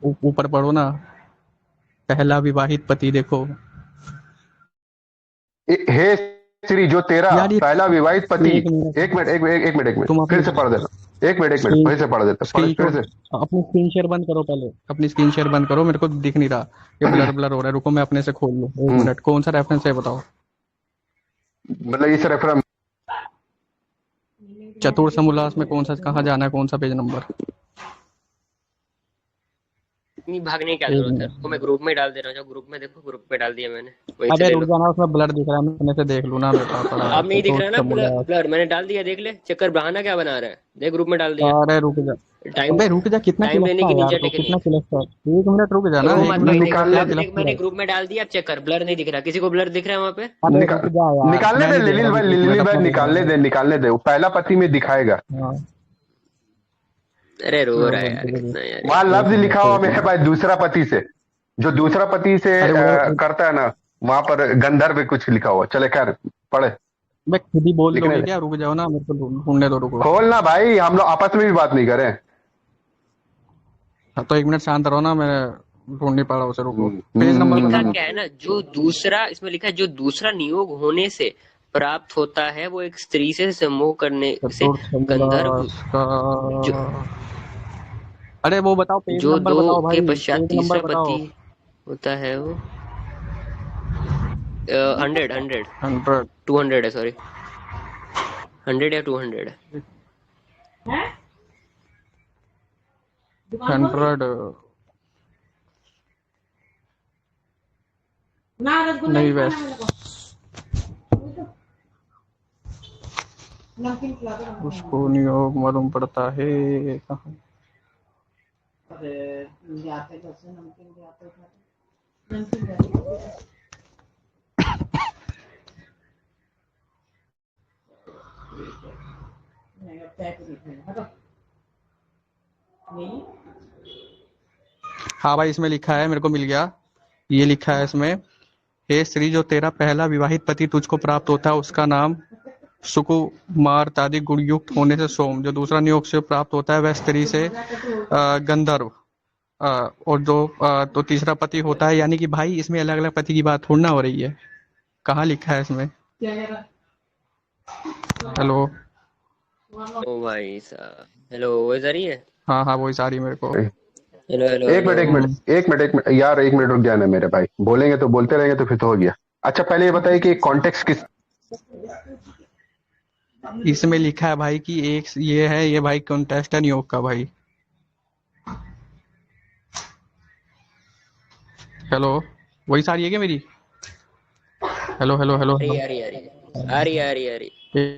वो ऊपर पढ़ो ना, पहला विवाहित पति देखो हे श्री, जो तेरा यार। ये पहला विवाहित पति। एक मिनट, एक मिनट तुम फिर अपनी से पढ़ देना। एक मिनट स्क्रीन फिर से पढ़ देता, स्क्रीन फिर से। अपनी स्क्रीन शेयर बंद करो। पहले अपनी स्क्रीन शेयर बंद करो, मेरे को दिख नहीं रहा, ये ब्लर ब्लर हो रहा है। रुको मैं अपने से खोल लूँ, एक मिनट। कौन सा रेफरेंस है बताओ? मतलब इस रेफरेंस चतुर समोल्लास में कौन सा, कहाँ जाना है, कौन सा पेज नंबर? इतनी भागने की क्या एक जरूरत है? मिनट। तो मैं ग्रुप में डाल दे रहा हूँ, ग्रुप में देखो, ग्रुप में डाल दिया मैंने, वहीं से अबे ले रुक लो। जाना, उसमें ब्लर दिख रहा है, मैं अपने से देख लूँ ना बेटा। पड़ा है अब नहीं दिख चतुर रहा ना समोल्लास। ब्लर, मैंने डाल दिया, देख ले। चक्कर बहाना क्या बना रहा है? देख ग्रुप में डाल दिया। अरे रुक जा, टाइम अबे रुक जा, कितना टाइम लेने चिल्लाता की है यार निंजा तो, टेक्निक। कितना चिल्लाता है। एक मिनट रुक जा ना, रो एक मत मिनट भाई, रुक देख जा, निकालने क्या देख चिल्लाता मैंने है? ग्रुप में डाल दिया, अब चेक कर। ब्लर नहीं दिख रहा, किसी को ब्लर दिख रहा है वहाँ पे? अबे रुक जा यार, निकालने मैं दे नहीं देख लिलिल रहा भाई, हूँ, एक मिनट अपना देख रहा हूँ। निकालने दे। वो पहला पति में दिखाएगा, हाँ अरे रो रहा है यार रुक कितना यार। वहां एक लफ्ज लिखा हुआ मिनट। मेरे पास दूसरा पति से, जो दूसरा पति से अरे वो करता है ना, वहां पर गंधर्व कुछ लिखा हुआ। चले खैर पढ़े, मैं खुद ही बोल लिखने लोगे दे। क्या? रुक जाओ ना, मेरे को ढूंढने दो, रुको। खोलना भाई, हम लोग आपस में भी बात नहीं करें। हाँ, तो एक मिनट शांत रहो ना, मैं ढूंढ नहीं पा रहा उसे, रुको। हम्म, पेज नंबर लिखा बताओ। क्या है ना, जो दूसरा, इसमें लिखा है जो दूसरा नियोग होने से प्राप्त होता है वो एक स्त्री से समूह करने से चतुर्थ गंधर्व, समास का। जो अरे वो बताओ, पेज जो नंबर दो बताओ के भाई, पश्चात पेज नंबर तीसरा बताओ। पति होता है वो 100 100। 200 है, सॉरी 100 या 200 है। 100 नहीं वैसे उसको नियोग मालूम पड़ता है कहाँ। हाँ भाई, इसमें लिखा है, मेरे को मिल गया। ये लिखा है इसमें, हे स्त्री, जो तेरा पहला विवाहित पति तुझको प्राप्त होता है उसका नाम सुकुमार आदि गुणयुक्त होने से सोम। जो दूसरा नियोग से प्राप्त होता है वह स्त्री से गंधर्व। और जो तो तीसरा पति होता है, यानी कि भाई इसमें अलग अलग पति की बात थोड़ी ना हो रही है। कहाँ लिखा है इसमें? हेलो। ओ भाई साहब, हेलो, वॉइस आ रही है? हाँ हाँ, वही सारी मेरे को। हेलो हेलो एक मिनट, एक हेलो। मिनट, एक मिनट, एक मिनट यार, एक मिनट रुक जाना मेरे भाई। बोलेंगे तो बोलते रहेंगे तो फिर तो हो गया। अच्छा, पहले ये बताइए कि कॉन्टेक्स्ट किस। इसमें लिखा है भाई कि एक ये है, ये भाई कॉन्टेस्ट है नियोग का भाई। हेलो, वही सारी है क्या मेरी? हेलो हेलो हेलो आ रही हेलो। है, आ रही है, आ रही है, आ रही है, आ रही है, आ रही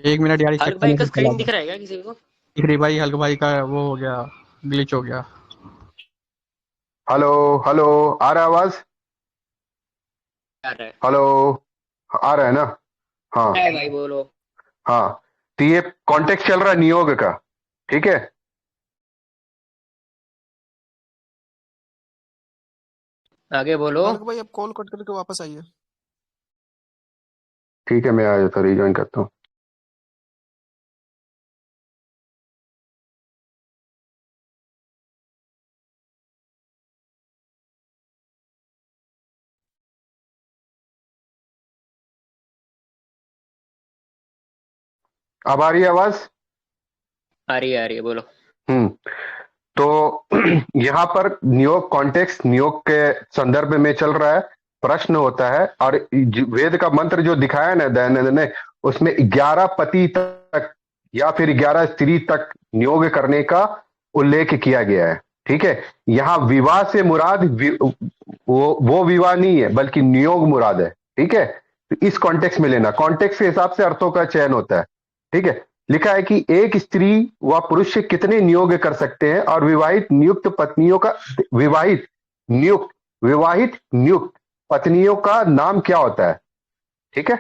एक मिनट यार, है। इस हल्क चक्कर भाई में का फिर चला स्क्रीन दिख गया। रहा है क्या किसी को? दिख रही भाई, हल्क भाई का वो हो गया, ग्लिच हो गया। हेलो, हेलो, आ रहा है आवाज? आ रहा है। हेलो, आ रहा है ना? हाँ, है भाई, बोलो। हाँ। तो ये कॉन्टेक्स्ट चल रहा है नियोग का, ठीक है? आगे बोलो। हल्क भाई अब कॉल कट करके वापस आइए। ठीक है, मैं आ जाता हूँ, रिज्वाइन करता हूँ। अब आ रही है आवाज? आ रही है, आ रही है, बोलो। हम्म। तो यहाँ पर नियोग, कॉन्टेक्स्ट नियोग के संदर्भ में चल रहा है। प्रश्न होता है, और वेद का मंत्र जो दिखाया ना दयानंद ने, उसमें 11 पति तक या फिर 11 स्त्री तक नियोग करने का उल्लेख किया गया है। ठीक है, यहाँ विवाह से मुराद वो विवाह नहीं है, बल्कि नियोग मुराद है। ठीक है, तो इस कॉन्टेक्स्ट में लेना, कॉन्टेक्स्ट के हिसाब से अर्थों का चयन होता है। ठीक है, लिखा है कि एक स्त्री व पुरुष से कितने नियोग कर सकते हैं, और विवाहित नियुक्त पत्नियों का, विवाहित नियुक्त पत्नियों का नाम क्या होता है? ठीक है,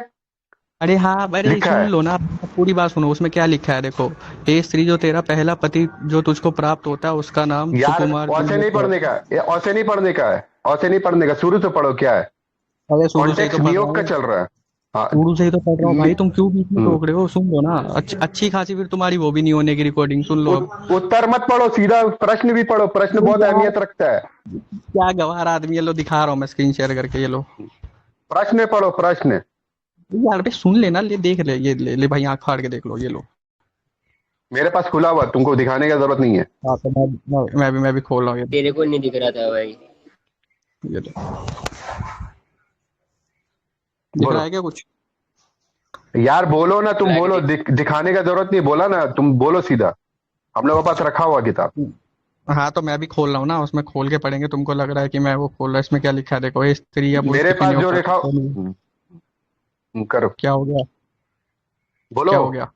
अरे हाँ, अरे लिखा सुन है। लो ना, पूरी बात सुनो। उसमें क्या लिखा है देखो, हे स्त्री, जो तेरा पहला पति जो तुझको प्राप्त होता है उसका नाम यार सुकुमार ऐसे नहीं गुणयुक्त है। पढ़ने का, ये ऐसे नहीं पढ़ने का है, ऐसे नहीं पढ़ने का, शुरू से पढ़ो क्या है। अरे शुरू से ही तो कॉन्टेक्स्ट पढ़ रहा नियोग का हूँ, चल रहा है। हाँ। शुरू से ही तो पढ़ रहा हूँ नि- भाई, तुम क्यों बीच में हम्म। टोक रहे हो? सुन लो ना, अच्छी खासी फिर तुम्हारी वो भी नहीं होने की रिकॉर्डिंग, सुन लो अब। उत्तर मत पढ़ो, सीधा प्रश्न भी पढ़ो, प्रश्न अरे बहुत यार, अहमियत रखता है। क्या गवार आदमी है, लो दिखा रहा हूँ मैं स्क्रीन शेयर करके, ये लो। प्रश्न पढ़ो, प्रश्न। यार बे सुन लेना, ले देख ले, ये ले भाई, आँख फाड़ के देख लो, ये लो। मेरे पास खुला हुआ, तुमको दिखाने की जरूरत नहीं है। हाँ तो मैं भी खोल रहा हूँ, तेरे को नहीं दिख रहा था भाई। ये लो। दिख रहा बोलो है क्या कुछ? यार, बोलो ना, तुम लाइक बोलो, देख। दिखाने का जरूरत नहीं, बोला ना, तुम बोलो सीधा। हम लोगों के पास रखा हुआ किताब। हाँ तो मैं भी खोल रहा हूँ ना, उसमें खोल के पढ़ेंगे। तुमको लग रहा है कि मैं वो खोल रहा, इसमें क्या लिखा है देखो, हे स्त्री या पुरुष मेरे किसी पास नियोग जो का। लिखा करो, क्या हो गया? बोलो। क्या हो गया?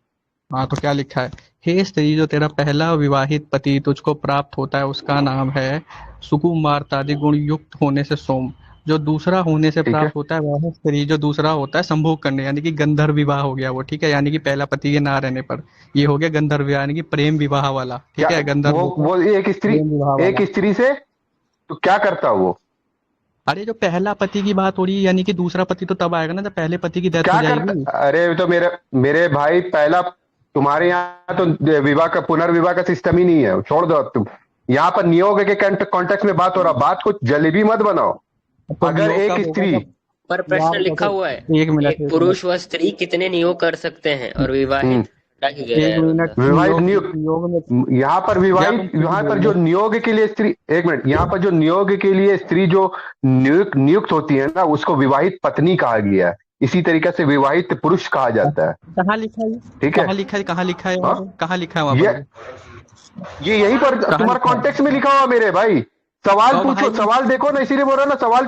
हाँ तो क्या लिखा है, हे स्त्री, जो तेरा पहला विवाहित पति तुझको प्राप्त होता है उसका नाम है सुकुमार आदि गुण युक्त होने से सोम। जो दूसरा होने से ठीक है, प्राप्त होता है वह स्त्री जो दूसरा होता है संभोग करने, यानी कि गंधर्व विवाह हो गया वो। ठीक है, यानी कि पहला पति के ना रहने पर ये हो गया गंधर्व विवाह, यानी कि प्रेम विवाह वाला। क्या ठीक है, गंधर्व होता है वो प्रेम विवाह एक वाला। स्त्री से तो क्या करता वो? अरे जो पहला पति की बात हो रही है, यानी कि दूसरा पति तो तब आएगा ना जब पहले पति की डेथ हो क्या जाएगी। करता? अरे तो मेरे भाई, पहला तुम्हारे यहाँ तो विवाह का, पुनर्विवाह का सिस्टम ही नहीं है, छोड़ दो अब तुम। यहाँ पर नियोग के कॉन्टेक्स्ट में बात हो रहा, बात को जलेबी मत बनाओ। तो अगर नियोग एक कब होगा स्त्री जब पर प्रश्न यार लिखा देखो हुआ है, एक मिनट एक पुरुष व स्त्री कितने नियोग कर सकते हैं और विवाहित क्या क्यों कह रहा है एक यार मिनट बंदा? विवाहित नियोग नियोग नियोग में यहाँ पर या तुम विवाहित, खुद यहाँ पर बोल जो रहे नियोग के लिए स्त्री, एक मिनट, यहाँ पर जो नियोग के लिए स्त्री जो नियुक्त होती है ना, उसको विवाहित पत्नी कहा गया है। इसी तरीके से विवाहित पुरुष कहा जाता है। कहाँ लिखा है ठीक है, कहाँ लिखा है कहाँ लिखा है हाँ, वहाँ पे? कहाँ लिखा है वहाँ पर ये यहीं पर कहाँ तुम्हारा लिखा है कॉन्टेक्स्ट में लिखा हुआ मेरे भाई। सवाल तो पूछो, भाई सवाल देखो ना, इसीलिए बोल रहा ना सवाल।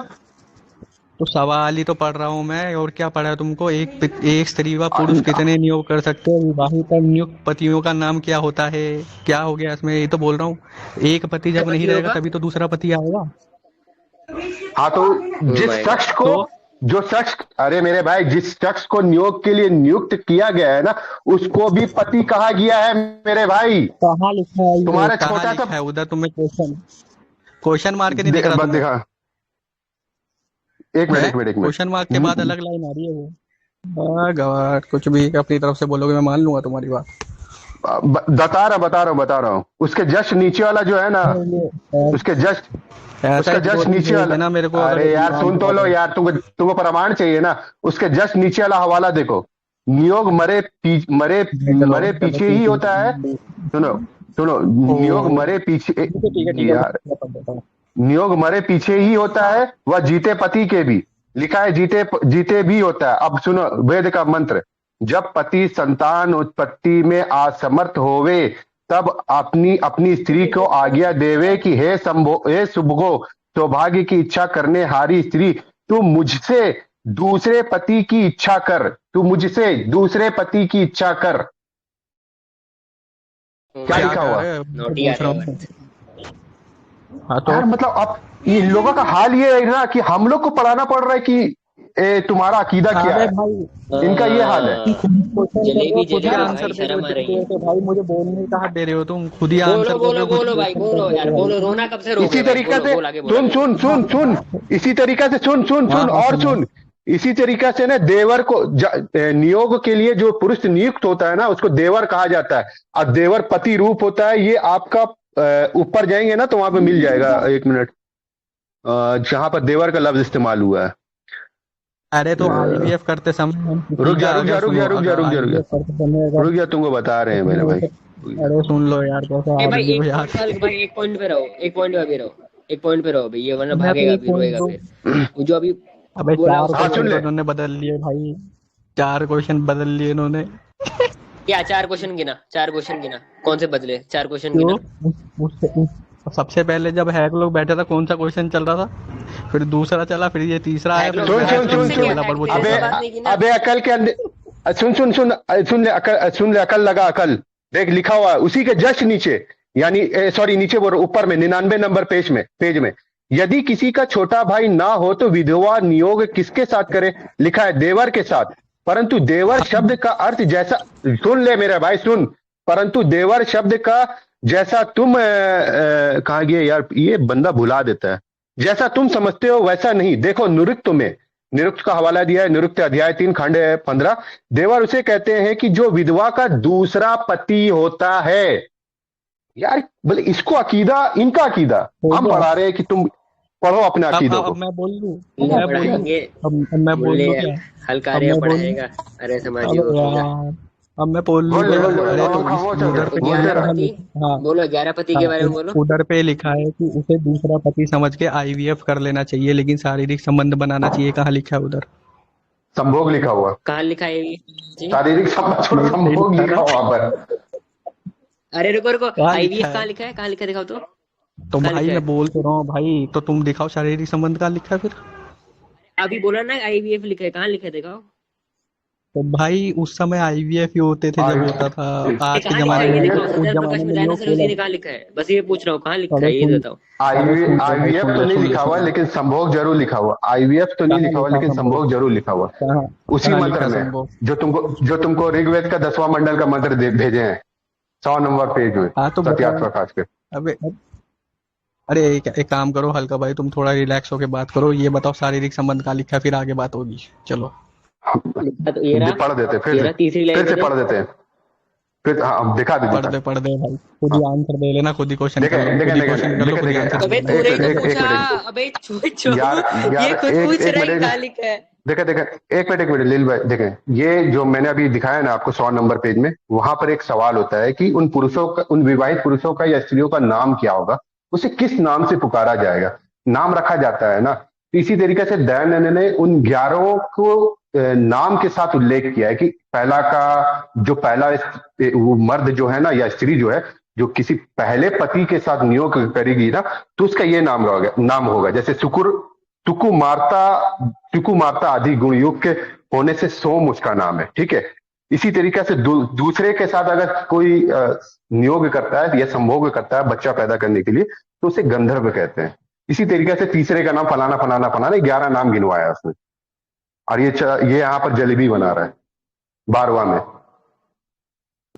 तो सवाल ही तो पढ़ रहा हूँ मैं, और क्या पढ़ा है तुमको? एक स्त्री व पुरुष कितने नियोग कर सकते हैं, विवाहित और नियुक्त पतियों का नाम क्या होता है? क्या हो गया इसमें? ये तो बोल रहा हूँ, एक पति जब नहीं पतियों रहेगा का तभी तो दूसरा पति आएगा। हाँ, तो जिस भाई शख्स को, तो जो शख्स, अरे मेरे भाई, जिस शख्स को नियोग के लिए नियुक्त किया गया है ना, उसको भी पति कहा गया है मेरे भाई। कहाँ लिखा है ये? तुम्हारा कहाँ छोटा लिखा सा है उधर? तुम्हें क्वेश्चन मार्क नहीं दिख रहा बस तुम्हें? दिखा, एक मिनट है एक मिनट एक मिनट। क्वेश्चन मार्क के बाद अलग लाइन आ रही है वो। गवार कुछ भी अपनी तरफ से बोलोगे मैं मान लूंगा तुम्हारी बात। बता रहा हूँ, उसके जस्ट नीचे वाला जो है ना, उसके जस्ट ऐसा उसका एक जस्ट कोडिंग नीचे भेज वाला, देना मेरे को, अगर अरे यार नाम सुन तो पता लो है। यार, तुमको प्रमाण चाहिए ना। उसके जस्ट नीचे वाला हवाला देखो, नियोग मरे चलो पीछे ही होता है। सुनो सुनो, नियोग मरे पीछे, ठीक है यार मैं पढ़ देता हूँ। नियोग मरे पीछे ही होता है, वह जीते पति के भी, लिखा है जीते भी होता है। अब सुनो वेद का मंत्र, जब पति संतान उत्पत्ति में असमर्थ होवे, तब अपनी स्त्री को आज्ञा देवे कि हे शुभगो, सौभाग्य की इच्छा करने हारी स्त्री, तू मुझसे दूसरे पति की इच्छा कर, तू मुझसे दूसरे पति की इच्छा कर। क्या लिखा हुआ? नोटी आ रहा है। हाँ तो यार मतलब अब इन लोगों का हाल ये है ना कि हम लोग को पढ़ाना पड़ रहा है कि तुम्हारा अकीदा क्या अरे है। भाई इनका ये हाल है। जलेबी खुद ही जलेबी आंसर भाई दे रहे शर्म हो आ रही है। तो भाई मुझे बोलने कहाँ दे रहे हो तुम? खुद ही आंसर बोलो बोलो बोलो भाई बोलो यार, बोलो, रोना कब से रोक इसी रहे भाई? तरीका बोलो से बोल आगे, बोल सुन इसी तरीका से सुन हाँ हाँ और सुना। सुन। इसी तरीका से ना देवर को नियोग के लिए जो पुरुष नियुक्त होता है ना, उसको देवर कहा जाता है। और देवर पति रूप होता है। ये आपका ऊपर जाएंगे ना तो वहां पे मिल जाएगा, एक मिनट, जहां पर देवर का लफ्ज इस्तेमाल हुआ है। अरे तो आईवीएफ करते समय हम किसी रुक जा का रुक जा अगर रुक जा सुनो, रुक जा अगर रुक जा रुक आईवीएफ जा करते समय अगर रुक जा, तुमको बता रहे हैं मेरे भाई। अरे सुन लो यार, कैसा ए भाई आदमी हो एक यार। पॉइंट भाई, एक पॉइंट पे रहो, एक पॉइंट पे अभी रहो, एक पॉइंट पे रहो भाई, ये वरना मैं तो भागेगा एक फिर, पॉइंट रोएगा दो। फिर। वो जो अभी अबे बोला चार उसको हाँ, सुन क्वेश्चन ले। तो इन्होंने बदल लिए भाई, 4 क्वेश्चन बदल लिए इन्होंने। क्या 4 क्वेश्चन गिना? 4 क्वेश्चन गिना, कौन से बदले? 4 क्वेश्चन क्यों? गिना। सबसे पहले जब हैक लोग बैठे था कौन सा क्वेश्चन चल रहा था? फिर दूसरा चला, फिर ये तीसरा आया, हैक फिर लोग मैं सुन हैक लोग से क्या, वाला पर हैक वो मेरे अबे से चल बात नहीं गिना। अबे अकल के अंदर सुन ले अकल लगा, अकल देख, लिखा हुआ है उसी के जस्ट नीचे, यानी सॉरी नीचे बोल, ऊपर में 99 नंबर पेज में यदि किसी का छोटा भाई ना हो तो विधवा नियोग किसके साथ करे? लिखा है देवर के साथ। परंतु देवर शब्द का अर्थ जैसा, सुन ले मेरा भाई सुन, परंतु देवर शब्द का जैसा तुम कहाँ गए यार, ये बंदा भुला देता है, जैसा तुम समझते हो वैसा नहीं। देखो निरुक्त का हवाला दिया है, निरुक्त अध्याय 3 खंड 15। देवर उसे कहते हैं कि जो विधवा का दूसरा पति होता है। यार बोले इसको अकीदा, इनका अकीदा हम पढ़ा रहे हैं कि तुम पढ़ो अपने अकीदों को। अब मैं बोल लूं, पढ़ाएंगे, अब मैं बोल बोले लूं क्या? हल्का अब आर्य मैं बोल पढ़ाएगा। अरे समाजी अब हो गया। यार अब मैं बोल लूं बोल ले, क्या? बोल ले, अरे तो वो चल उधर रहा, पे बोल ग्यारह ले रहा। पति, हाँ बोलो 11 पति के बारे में बोलो। उधर पे लिखा है कि उसे दूसरा पति समझ के आईवीएफ कर लेना चाहिए, लेकिन शारीरिक संबंध बनाना चाहिए। कहाँ लिखा है उधर? संभोग लिखा हुआ, कहाँ लिखा है ये जी? शारीरिक संभोग लिखा हुआ पर। अरे रुको रुको, कहाँ लिखा आईवीएफ है? कहाँ लिखा है? कहाँ लिखा है दिखाओ तो। तो कहाँ भाई लिखा है? मैं बोल तो रहा हूँ भाई, तो तुम दिखाओ शारीरिक संबंध कहाँ लिखा है फिर। अभी बोला ना आईवीएफ लिखा है, कहाँ लिखा है दिखाओ। तो भाई उस समय आईवीएफ ही होते थे जब होता था, आज के कहाँ लिखा जमाने है ये में दिखाओ, उस सत्याग्रह प्रकाश जमाने में में दयानंद नियोग सरस्वती बोला। ने कहाँ लिखा है? बस ये पूछ रहा हूँ, कहाँ लिखा अरे है ये सुन, बताओ। आईवीएफ तो नहीं लिखा हुआ, लेकिन संभोग जरूर लिखा हुआ। आईवीएफ तो नहीं कहाँ लिखा हुआ, लिखा लेकिन संभोग? संभोग जरूर लिखा हुआ। कहाँ उसी कहाँ मंत्र लिखा में संभोग? जो तुमको ऋग्वेद का 10वां मंडल का मंत्र भेजे हैं, 100 नंबर पेज में, हाँ तो सत्याग्रह बताओ। प्रकाश के। अबे अरे एक काम करो हल्का भाई, तुम थोड़ा रिलैक्स होके बात करो। ये बताओ शारीरिक संबंध कहाँ लिखा है, फिर आगे बात होगी। चलो लिखा तो ये रहा, पढ़ देते ये रहा तीसरी लाइन फिर से पे पढ़ देते हैं। फिर हाँ दिखा दे दिखा। पढ़ दे भाई, खुद ही हाँ आंसर दे लेना, खुद ही क्वेश्चन देखे कर लो, देखे खुद ही देखे क्वेश्चन कर लो, देखे खुद ही देखे आंसर अबे दे तूने लेना। ही तो एक पूछा। मिनट अबे यार यार ये खुद पूछ एक रहा है कि मिनट कहाँ लिखा है। देखे देखे एक मिनट लील भाई देखें, ये जो मैंने अभी दिखाया ना आपको 100 नंबर पेज में, वहां पर एक सवाल होता है कि उन पुरुषों का, उन विवाहित पुरुषों का या स्त्रियों का नाम क्या होगा, उसे किस नाम से पुकारा जाएगा, नाम रखा जाता है ना। तो इसी तरीके से दयानंद ने उन 11 को नाम के साथ उल्लेख किया है कि पहला का जो पहला वो मर्द जो है ना या स्त्री जो है, जो किसी पहले पति के साथ नियोग करेगी ना, तो उसका ये नाम होगा जैसे सुकुर, तुकु माता आदि गुण युक्त होने से सोम उसका नाम है, ठीक है। इसी तरीके से दूसरे के साथ अगर कोई नियोग करता है या संभोग करता है बच्चा पैदा करने के लिए, तो उसे गंधर्व कहते हैं। इसी तरीके से तीसरे का नाम फलाना फलाना फलाना 11 नाम गिनवाया उसने, और ये यहाँ पर जलेबी बना रहा है 12वां में।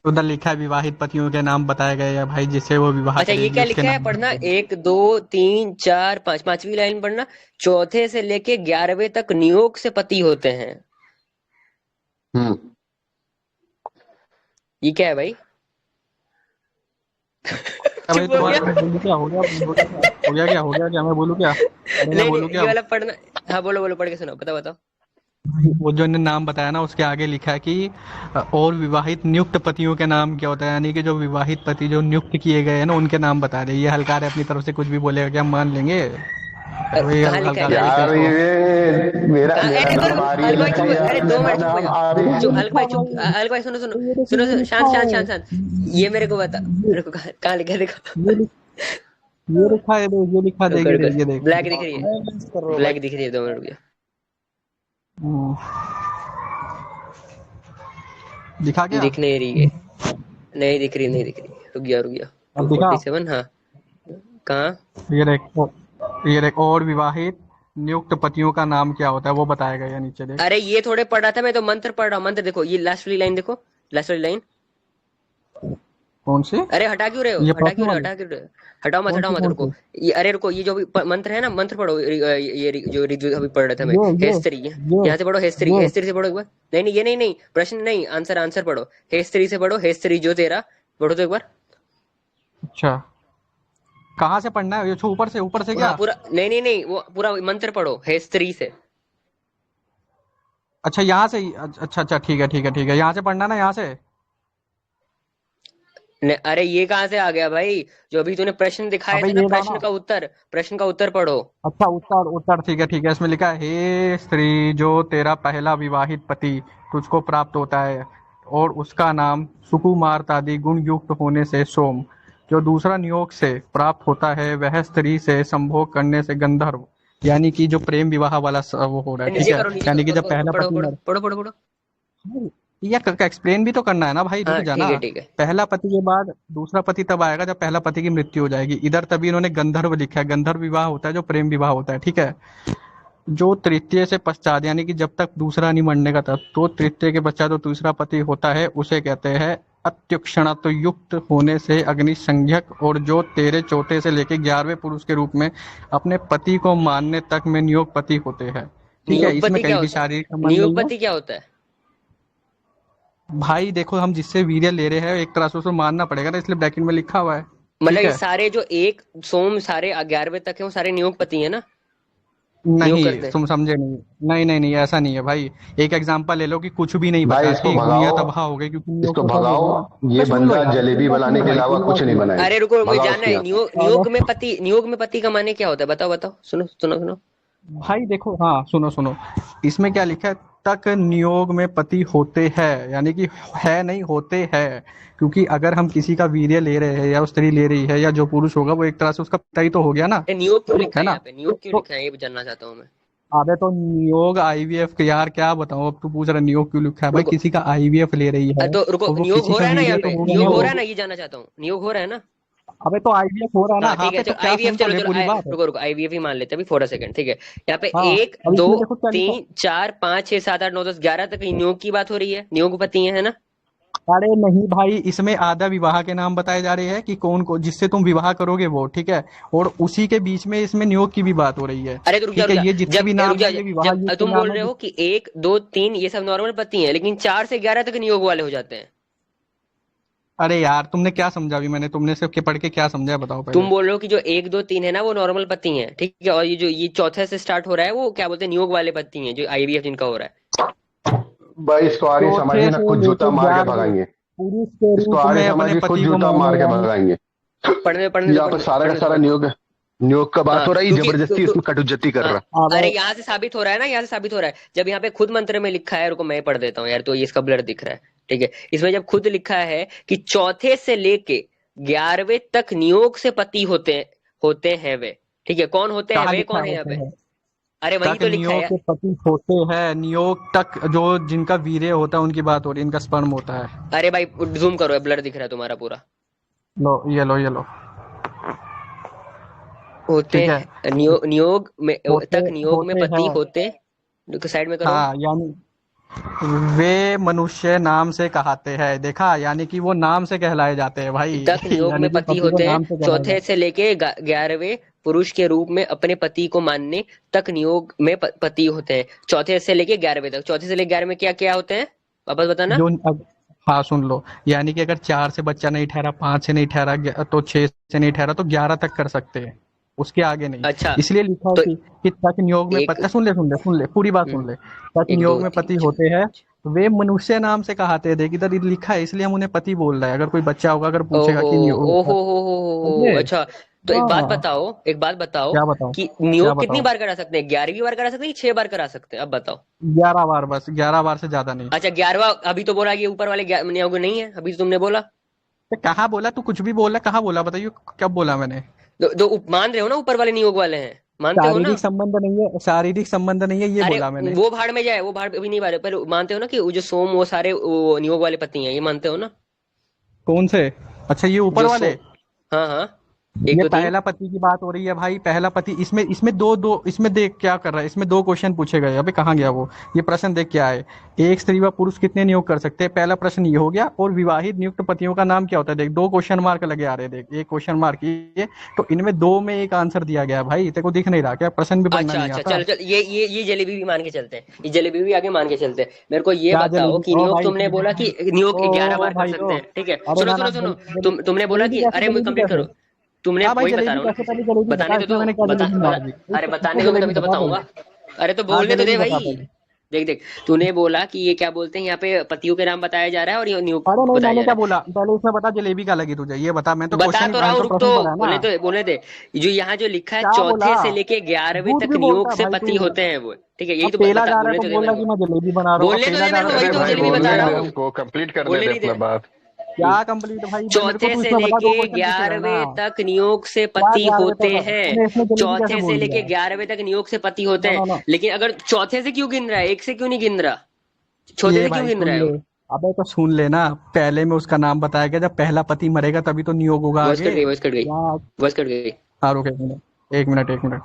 उधर लिखा है विवाहित पतियों के नाम बताए गए हैं भाई, जिससे वो विवाह अच्छा ये करेगी क्या उसके लिखा है नाम पढ़ना, बताए गए। 1 2 3 4 5, 5वीं लाइन पढ़ना। चौथे से लेके 11वें तक नियोग से पति होते हैं। हम्म ये क्या है भाई? भाई चुप हो तुम्हारा, गया। मैं बोलूँ क्या, हो गया हो गया क्या, मैं बोलूँ क्या, अरे मैं नहीं बोलूँ नहीं क्या। ये वाला पढ़ना। हाँ बोलो बोलो, पढ़ के सुनाओ, बताओ बताओ। वो जो इन्हें नाम बताया ना, उसके आगे लिखा है कि और विवाहित नियुक्त पतियों के नाम क्या होता है, यानी कि जो विवाहित पति जो नियुक्त किए गए हैं ना, उनके नाम बता रहे। ये हल्का अपनी तरफ से कुछ भी बोलेगा क्या, हम मान लेंगे? वही कहाँ लिखा है, हल्का कहाँ लिखा लिखा है? यार ये मेरा कहाँ? मेरा अरे नाम रुको, आ रही अलग भाई चुप, है, अरे 2 मेरा मिनट चुप हो नाम जाओ। आ रही चुप, है। अलग भाई चुप, अलग भाई सुनो सुनो सुनो सुनो, शांत शांत शांत शांत। ये मेरे को बता, रुको कहाँ लिखा है देखो। ये लिखा है, ये लिखा, रुको देखिए रुको, ये देख। ब्लैक दिख रही है, ब्लैक दिख रही है, 2 मिनट रुको। हम्म, दिखा क्या? दिख नहीं रही है, नहीं दिख रही, नहीं दिख रही, रुक गया रुक गया। अब दिखा? 247, हाँ कहाँ? ये देख और विवाहित नियुक्त पतियों का नाम क्या होता है वो बताया गया है नीचे, देख। अरे ये थोड़े पढ़ रहा था मैं, तो मंत्र पढ़ रहा हूँ। मंत्र देखो, ये लास्ट वाली लाइन देखो, लास्ट वाली लाइन। कौन सी? अरे हटा क्यों रहे हो, ये हटा क्यों पर्सनल रहे हो, वाली? हटा क्यों रहे हो? हटाओ मत, कौन हटाओ सी मत, कौन रुको। सी? ये अरे रुको, ये जो अभी मंत्र है ना, मंत्र पढ़ो। जो अभी पढ़ रहा था मैं, ये हेस्त्री। ये यहाँ से पढ़ो, हेस्त्री, ये हेस्त्री से पढ़ो एक बार। नहीं नहीं ये नहीं नहीं, प्रश्न नहीं, आंसर, आंसर पढ़ो। हेस्त्री से पढ़ो, हेस्त्री जो तेरा, पढ़ो तो एक बार। अच्छा, कहाँ से पढ़ना है? ये ऊपर से, ऊपर से हाँ क्या? पूरा, नहीं नहीं नहीं, वो पूरा मंत्र पढ़ो, हेस्त्री से। अच्छा यहाँ से अच्छा अच्छा, ठीक है ठीक है ठीक है, यहाँ से पढ़ना ना, यहाँ से। अरे ये कहाँ से आ गया भाई? जो अभी तूने प्रश्न दिखाए अबे थे ना, ये प्रश्न गाना। का उत्तर, प्रश्न का उत्तर पढ़ो। अच्छा उत्तर, उत्तर ठीक है, इसमें लिखा है हे स्त्री, जो तेरा पहला विवाहित पति तुझको प्राप्त होता है और उसका नाम सुकुमार आदि गुण युक्त होने से सोम, जो दूसरा नियोग से प्राप्त होता है वह स्त्री से संभोग करने से गंधर्व, यानी कि जो प्रेम विवाह वाला वो हो रहा है, ठीक नीचे है। करो, नीचे यानी कि करो, जब पहला पढ़ो पति पढ़ो मर, पढ़ो पढ़ो पढ़ो। ये एक्सप्लेन भी तो करना है ना भाई, रुक हाँ जाना। ठीक है ठीक है। पहला पति के बाद दूसरा पति तब आएगा जब पहला पति की मृत्यु हो जाएगी। इधर तभी इन्होंने गंधर्व लिखा है। गंधर्व विवाह होता है जो प्रेम विवाह होता है, ठीक है। जो तृतीय से पश्चात, यानी कि जब तक दूसरा नहीं मरने का था, तो तृतीय के पश्चात जो दूसरा पति होता है उसे कहते हैं अत्युक्षणत्व युक्त होने से अग्नि संज्ञक, और जो तेरे चौथे से लेके 11वें पुरुष के रूप में अपने पति को मानने तक में नियोग पति होते हैं, ठीक है। इसमें नियोगपति क्या कहीं भी होता है? शारीरिक संबंध नहीं है नियोगपति क्या होता है? भाई। देखो हम जिससे वीर्य ले रहे हैं एक तरह से उसको मानना पड़ेगा ना, इसलिए ब्रैकेट में लिखा हुआ है, मतलब ठीक ये है। सारे जो एक सोम सारे 11वें तक है, वो सारे नियोगपति है ना, नियोग नहीं करते हैं। तुम समझे नहीं, नहीं नहीं नहीं, ऐसा नहीं है भाई। एक एग्जांपल ले लो कि कुछ भी नहीं भाई बचा, इसको ठीक, दुनिया भगाओ, तबाह हो गई, क्योंकि नियोग इसको तो सब हो भगाओ। गया ना। ये बस सुन लो बंदा यार, जलेबी पूरी बात सुन बनाने लो के भाई, अलावा पूरी कुछ बात नहीं सुन लो। बनाएगा। अरे रुको, मुझे भगाओ जानना इसको है यहाँ से। नियोग में पति का माने क्या होता है, बताओ बताओ, सुनो सुनो सुनो। भाई देखो, हाँ सुनो सुनो, इसमें क्या लिखा है, तक नियोग में पति होते हैं, यानी कि है नहीं, होते हैं। क्योंकि अगर हम किसी का वीर्य ले रहे हैं या वो स्त्री ले रही है या जो पुरुष होगा, वो एक तरह से उसका पिता ही तो हो गया ना, नियोग क्यों लिखा है है ना। यहाँ पे, नियोग क्यों तो लिखा है, ये जानना चाहता हूँ मैं। अबे तो नियोग आईवीएफ के, यार क्या बताऊं, अब तू पूछ रहा नियोग क्यों लिखा है भाई, रुको, किसी का आईवीएफ ले रही है तो रुको, और वो नियोग किसी हो का रहा है ना यहाँ वीर्य तो पे, होगा नियोग ना हो वो। रहा है ना, ये जानना चाहता हूँ, नियोग हो रहा है ना। अबे तो आईवीएफ हो रहा है ना, हाँ हाँ ठीक है, पे तो चलो क्या, आईवीएफ, सुन तो चलो ले चलो पूरी बात। रुको रुको, आईवीएफ ही मान लेते हैं अभी, फॉर अ सेकंड, ठीक है। यहाँ पे हाँ 1 अब 2 इसमें देखो क्या लिखा। 3 4 5 6 7 8 9 10 11 तक नियोग की बात हो रही है, नियोगपति है ना। अरे नहीं भाई, इसमें आधा विवाह के नाम बताए जा रहे हैं कि कौन को जिससे तुम विवाह करोगे वो, ठीक है। और उसी के बीच में इसमें नियोग की भी बात हो रही है, अरे तो रुक जा ठीक रुक है। जा, ये जितने जब भी रुक नाम जा, है ये विवाह जब युक्त तुम नाम बोल है। रहे हो कि 1 2 3 ये सब नॉर्मल पति हैं, लेकिन 4 से 11 तक नियोग वाले हो जाते हैं। अरे यार तुमने क्या समझा अभी? मैंने तुमने से के पढ़ के क्या समझा बताओ तुम पहले। बोल रहे हो कि जो 1 2 3 है ना वो नॉर्मल पत्ती हैं, ठीक है, और ये जो ये चौथे से स्टार्ट हो रहा है वो क्या बोलते हैं, नियोग वाले पत्ती हैं जो आईवीएफ जिनका हो रहा है। भाई इसको आर्य समाज चौथे में ना से खुद जूता लेके मार के 11वें भगाएंगे। पुरुष के इसको रूप आर्य में समाज अपने की खुद पति को जूता माने, मार के यानी भगाएंगे। पढ़ने यहाँ पर सारा का पढ़ने दो सारा पढ़ने दो। नियोग नियोग का बात हाँ हो रहा है, क्योंकि जबरदस्ती उसमें कटुज्जती कर हाँ, रहा। अब अरे यहाँ से साबित हो रहा है ना, यहाँ से साबित हो रहा है जब यहाँ पे खुद मंत्र में लिखा है, रुको मैं पढ़ देता हूँ यार, तो ये इसका ब्लर दिख रहा है, ठीक है। इसमें जब खुद लिखा है कि चौथे से लेके 11वें तक नियोग से पति होते हैं वे, ठीक है, कौन होते हैं कहाँ वे, लिखा कौन है यहाँ होते पे, हैं? अरे वही तक तो लिखा है नियोग यार। के पति होते हैं, नियोग तक जो जिनका वीर्य होता है उनकी बात हो रही है, इनका स्पर्म होता है। अरे भाई जूम करो, ब्लर दिख रहा है तुम्हारा पूरा। लो ये लो, ये लो। होते ठीक है। हैं नियोग में होते तक नियोग में होते पति हैं। होते, साइड में करो। हाँ यानी वे मनुष्य नाम से कहाते हैं, देखा, यानी कि वो नाम से कहलाए जाते हैं भाई। तक नियोग यानी में कि पति पति को होते हैं, नाम से कहलाया चौथे जाता से लेके 11वें पुरुष के रूप में अपने पति को मानने तक नियोग में पति होते हैं, चौथे से लेके 11वें तक। चौथे से लेके 11वें में क्या क्या होते हैं, वापस है बताना। जो अब। हाँ सुन लो, यानी कि अगर 4 से बच्चा नहीं ठहरा, 5 से नहीं ठहरा, तो 6 से नहीं ठहरा, तो 11 तक कर सकते हैं, उसके आगे नहीं। अच्छा इसलिए लिखा है तो कि तक नियोग में एक पति, सुन ले पूरी बात सुन ले। तक एक नियोग दो में तीन पति होते हैं, वे मनुष्य नाम से कहाते हैं। देख इधर लिखा है, इसलिए हम उन्हें पति बोल रहे हैं। अगर कोई बच्चा होगा, अगर पूछेगा ओहो कि नियोग, ओहो हो, समझे? अच्छा। तो हाँ। एक बात बताओ क्या बताओ? कि क्या नियोग कितनी बताओ? बार करा सकते हैं, 11वीं बार करा सकते हैं कि 6 बार करा सकते हैं, अब बताओ। 11 बार, बस 11 बार से ज्यादा नहीं। अच्छा 11वां, अभी तो बोला ये ऊपर वाले नियोग नहीं है, अभी तो तुमने बोला। तो कहाँ बोला? तू कुछ भी बोला, कहाँ बोला बताइए, कब बोला मैंने? मान रहे हो ना ऊपर वाले नियोग वाले हैं, मानते हो ना। शारीरिक संबंध नहीं है, शारीरिक संबंध नहीं है, ये अरे बोला मैंने। वो भाड़ में जाए, वो भाड़ अभी नहीं मारे, पर मानते हो ना कि वो जो सोम वो सारे वो नियोग वाले पति हैं, ये मानते हो ना। कौन से? अच्छा ये ऊपर जो वाले। सोम, हाँ हाँ, 1 ये 2 3। पहला पति की बात हो रही है भाई, पहला पति। इसमें इसमें दो दो इसमें देख क्या कर रहा है, इसमें 2 क्वेश्चन पूछे गए। अबे कहाँ गया वो? ये प्रश्न देख क्या है, एक स्त्री व पुरुष कितने नियोग कर सकते हैं, पहला प्रश्न ये हो गया। और विवाहित नियुक्त पतियों का नाम क्या होता है, देख 2 क्वेश्चन मार्क लगे आ रहे हैं, देख एक क्वेश्चन मार्क ये। तो इनमें 2 में एक आंसर दिया गया है भाई, तेरे को दिख नहीं रहा क्या? प्रश्न भी पढ़ना अच्छा नहीं अच्छा, आता? चल चल, ये जलेबी भी मान के चलते हैं, ये जलेबी भी आगे मान के चलते हैं। मेरे को ये क्या बताओ जलेबी? कि ओ नियोग, भाई तुमने बोला कि नियोग ओ 11 बार कर भाई सकते हैं, ठीक है, अरे सुनो ना ना, सुनो सुनो। तुमने बोला जलेबी कि कैसे? अरे मैं जलेबी कंप्लीट कैसे? करो। तुमने, हाँ भाई वही बता रहा जलेबी हूँ कैसे? ना, पहले जलेबी बताने बता, तो इसमें दो, मैंने क्या जलेबी मार दी? अरे बताने इसमें दो, मैं जलेबी तभी तो बता बताऊंगा। पहले। अरे तो हाँ बोलने तो दे जलेबी बता भाई। पहले। देख देख, तूने बोला कि ये क्या बोलते हैं यहाँ पे पतियों के नाम बताया जा रहा है और ये नियोग अरे नहीं, बताया मैंने जा क्या रहा बोला पहले? इसमें बता जलेबी क्या लगी तुझे, ये बता। मैं तो है। बता क्वेश्चन तो रहा हूँ, आंसर रुक तो, प्रश्न पढ़ा है ना। बोलने दे। जो यहाँ जो लिखा है क्या बोला? चौथे से लेके 11वें झूठ तक भी बोलता नियोग है से भाई पति तू। होते हैं वो, ठीक है, यही अब तो पेला बता, जा रहा है बोलने तो तो दे बोल मेरे रहा कि को। मैं जलेबी बना रहा हूँ। अब बोलने तो पेला दे जा मेरे रहा को, है तो वही अरे बोल तो रहा भाई कि मैं जलेबी जलेबी बता बोलने रहा बना दे रहा हूँ। हूँ। उसको, कंप्लीट करने दे बोलने नहीं अपना दे। बात। क्या कंप्लीट भाई? मेरे को चौथे तो से इसमें बता, 2 लेके क्वेश्चन पूछे गए ना। 11वें तक नियोग से क्या पति 11वें होते तक? हैं, तूने इसमें जलेबी कैसे चौथे से बोल लेके दिया? 11वें तक नियोग से पति होते नो हैं। No no. लेकिन अगर चौथे से क्यों गिन रहा है, एक से क्यों नहीं गिन रहा, चौथे ये से क्यों भाई गिन रहा सुन ले। है। अबे तो सुन लेना, पहले में उसका नाम बताया गया, जब पहला पति मरेगा तभी तो नियोग होगा वॉइस आगे। कट गई, वॉइस कट गई, या वॉइस कट गई। हाँ रुक 1 मिनट, 1 मिनट 1 मिनट।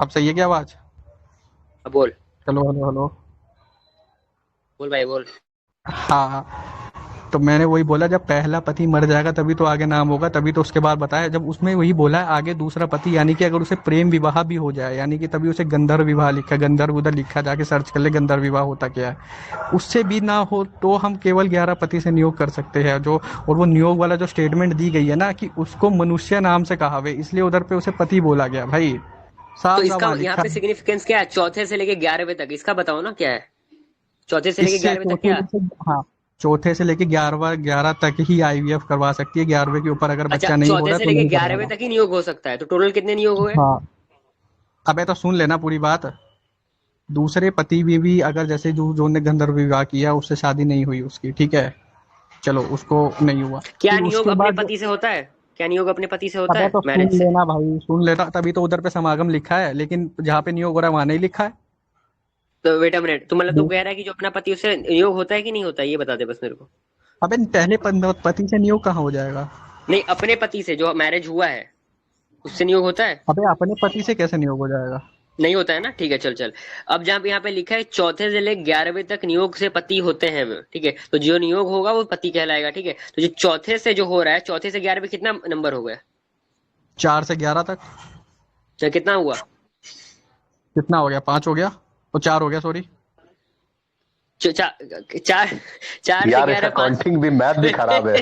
अब सही है क्या आवाज? अब बोल, चलो हेलो हेलो। बोल भाई बोल। हाँ, तो मैंने वही बोला, जब पहला पति मर जाएगा तभी तो आगे नाम होगा, तभी तो उसके बाद बताया। जब उसमें वही बोला है आगे दूसरा पति, यानी कि अगर उसे प्रेम विवाह भी हो जाए, यानी कि तभी उसे गंधर्व विवाह लिखा है। गंधर्व उधर लिखा, जाके सर्च कर ले गंधर्व विवाह होता क्या है। उससे भी ना हो तो हम केवल 11 पति से नियोग कर सकते हैं जो। और वो नियोग वाला जो स्टेटमेंट दी गई है ना कि उसको मनुष्य नाम से कहावे, इसलिए उधर पे उसे पति बोला गया भाई, तो साफ साफ इसका वहां यहाँ लिखा पे है। सिग्निफिकेंस क्या है, चौथे से लेके 11वें तक, इसका बताओ ना क्या है, चौथे से लेके इससे 11वें तक क्या। हाँ, चौथे से लेके 11 तक ही आईवीएफ करवा सकती है। 11वें के ऊपर अगर अच्छा बच्चा नहीं हो चौथे रहा है से तो लेके नहीं 11वें करवाना। तक ही नियोग हो सकता है, तो टोटल कितने नियोग हुए। हाँ, अबे तो सुन लेना पूरी बात। दूसरे पति भी अगर जैसे जो ने गंधर्व विवाह किया, उससे शादी नहीं हुई उसकी, ठीक है, चलो उसको नहीं हुआ, क्या फिर नियोग उसके अपने बाद। पति से होता है, क्या नियोग अपने पति से होता अबे है तो मैरिज सुन से। लेना भाई, सुन लेना, तभी तो उधर पे समागम लिखा है, लेकिन जहाँ पे नियोग हो रहा है वहां नहीं लिखा है। तो वेट अ मिनट, तो मतलब तू दू- कह रहा है कि जो अपना पति उससे नियोग होता है कि नहीं होता है, ये बता दे बस मेरे को। अबे पहले पति से नियोग कहाँ हो जाएगा? नहीं, अपने पति से जो मैरिज हुआ है उससे नियोग होता है। अबे अपने पति से कैसे नियोग हो जाएगा? नहीं होता है ना, ठीक है, चल चल। अब जहाँ पे यहाँ पे लिखा है चौथे से लेकर 11वें तक नियोग से पति होते हैं वो, ठीक है, तो जो नियोग होगा वो पति कहलाएगा, ठीक है। तो जो चौथे से जो हो रहा है, चौथे से 11वें कितना नंबर हो गया, 4 से 11 तक तो कितना हुआ। कितना हो गया? 5 हो गया, और 4 हो गया, सॉरी। चार चार से यार इसका 11 5। काउंटिंग भी, मैथ भी खराब है।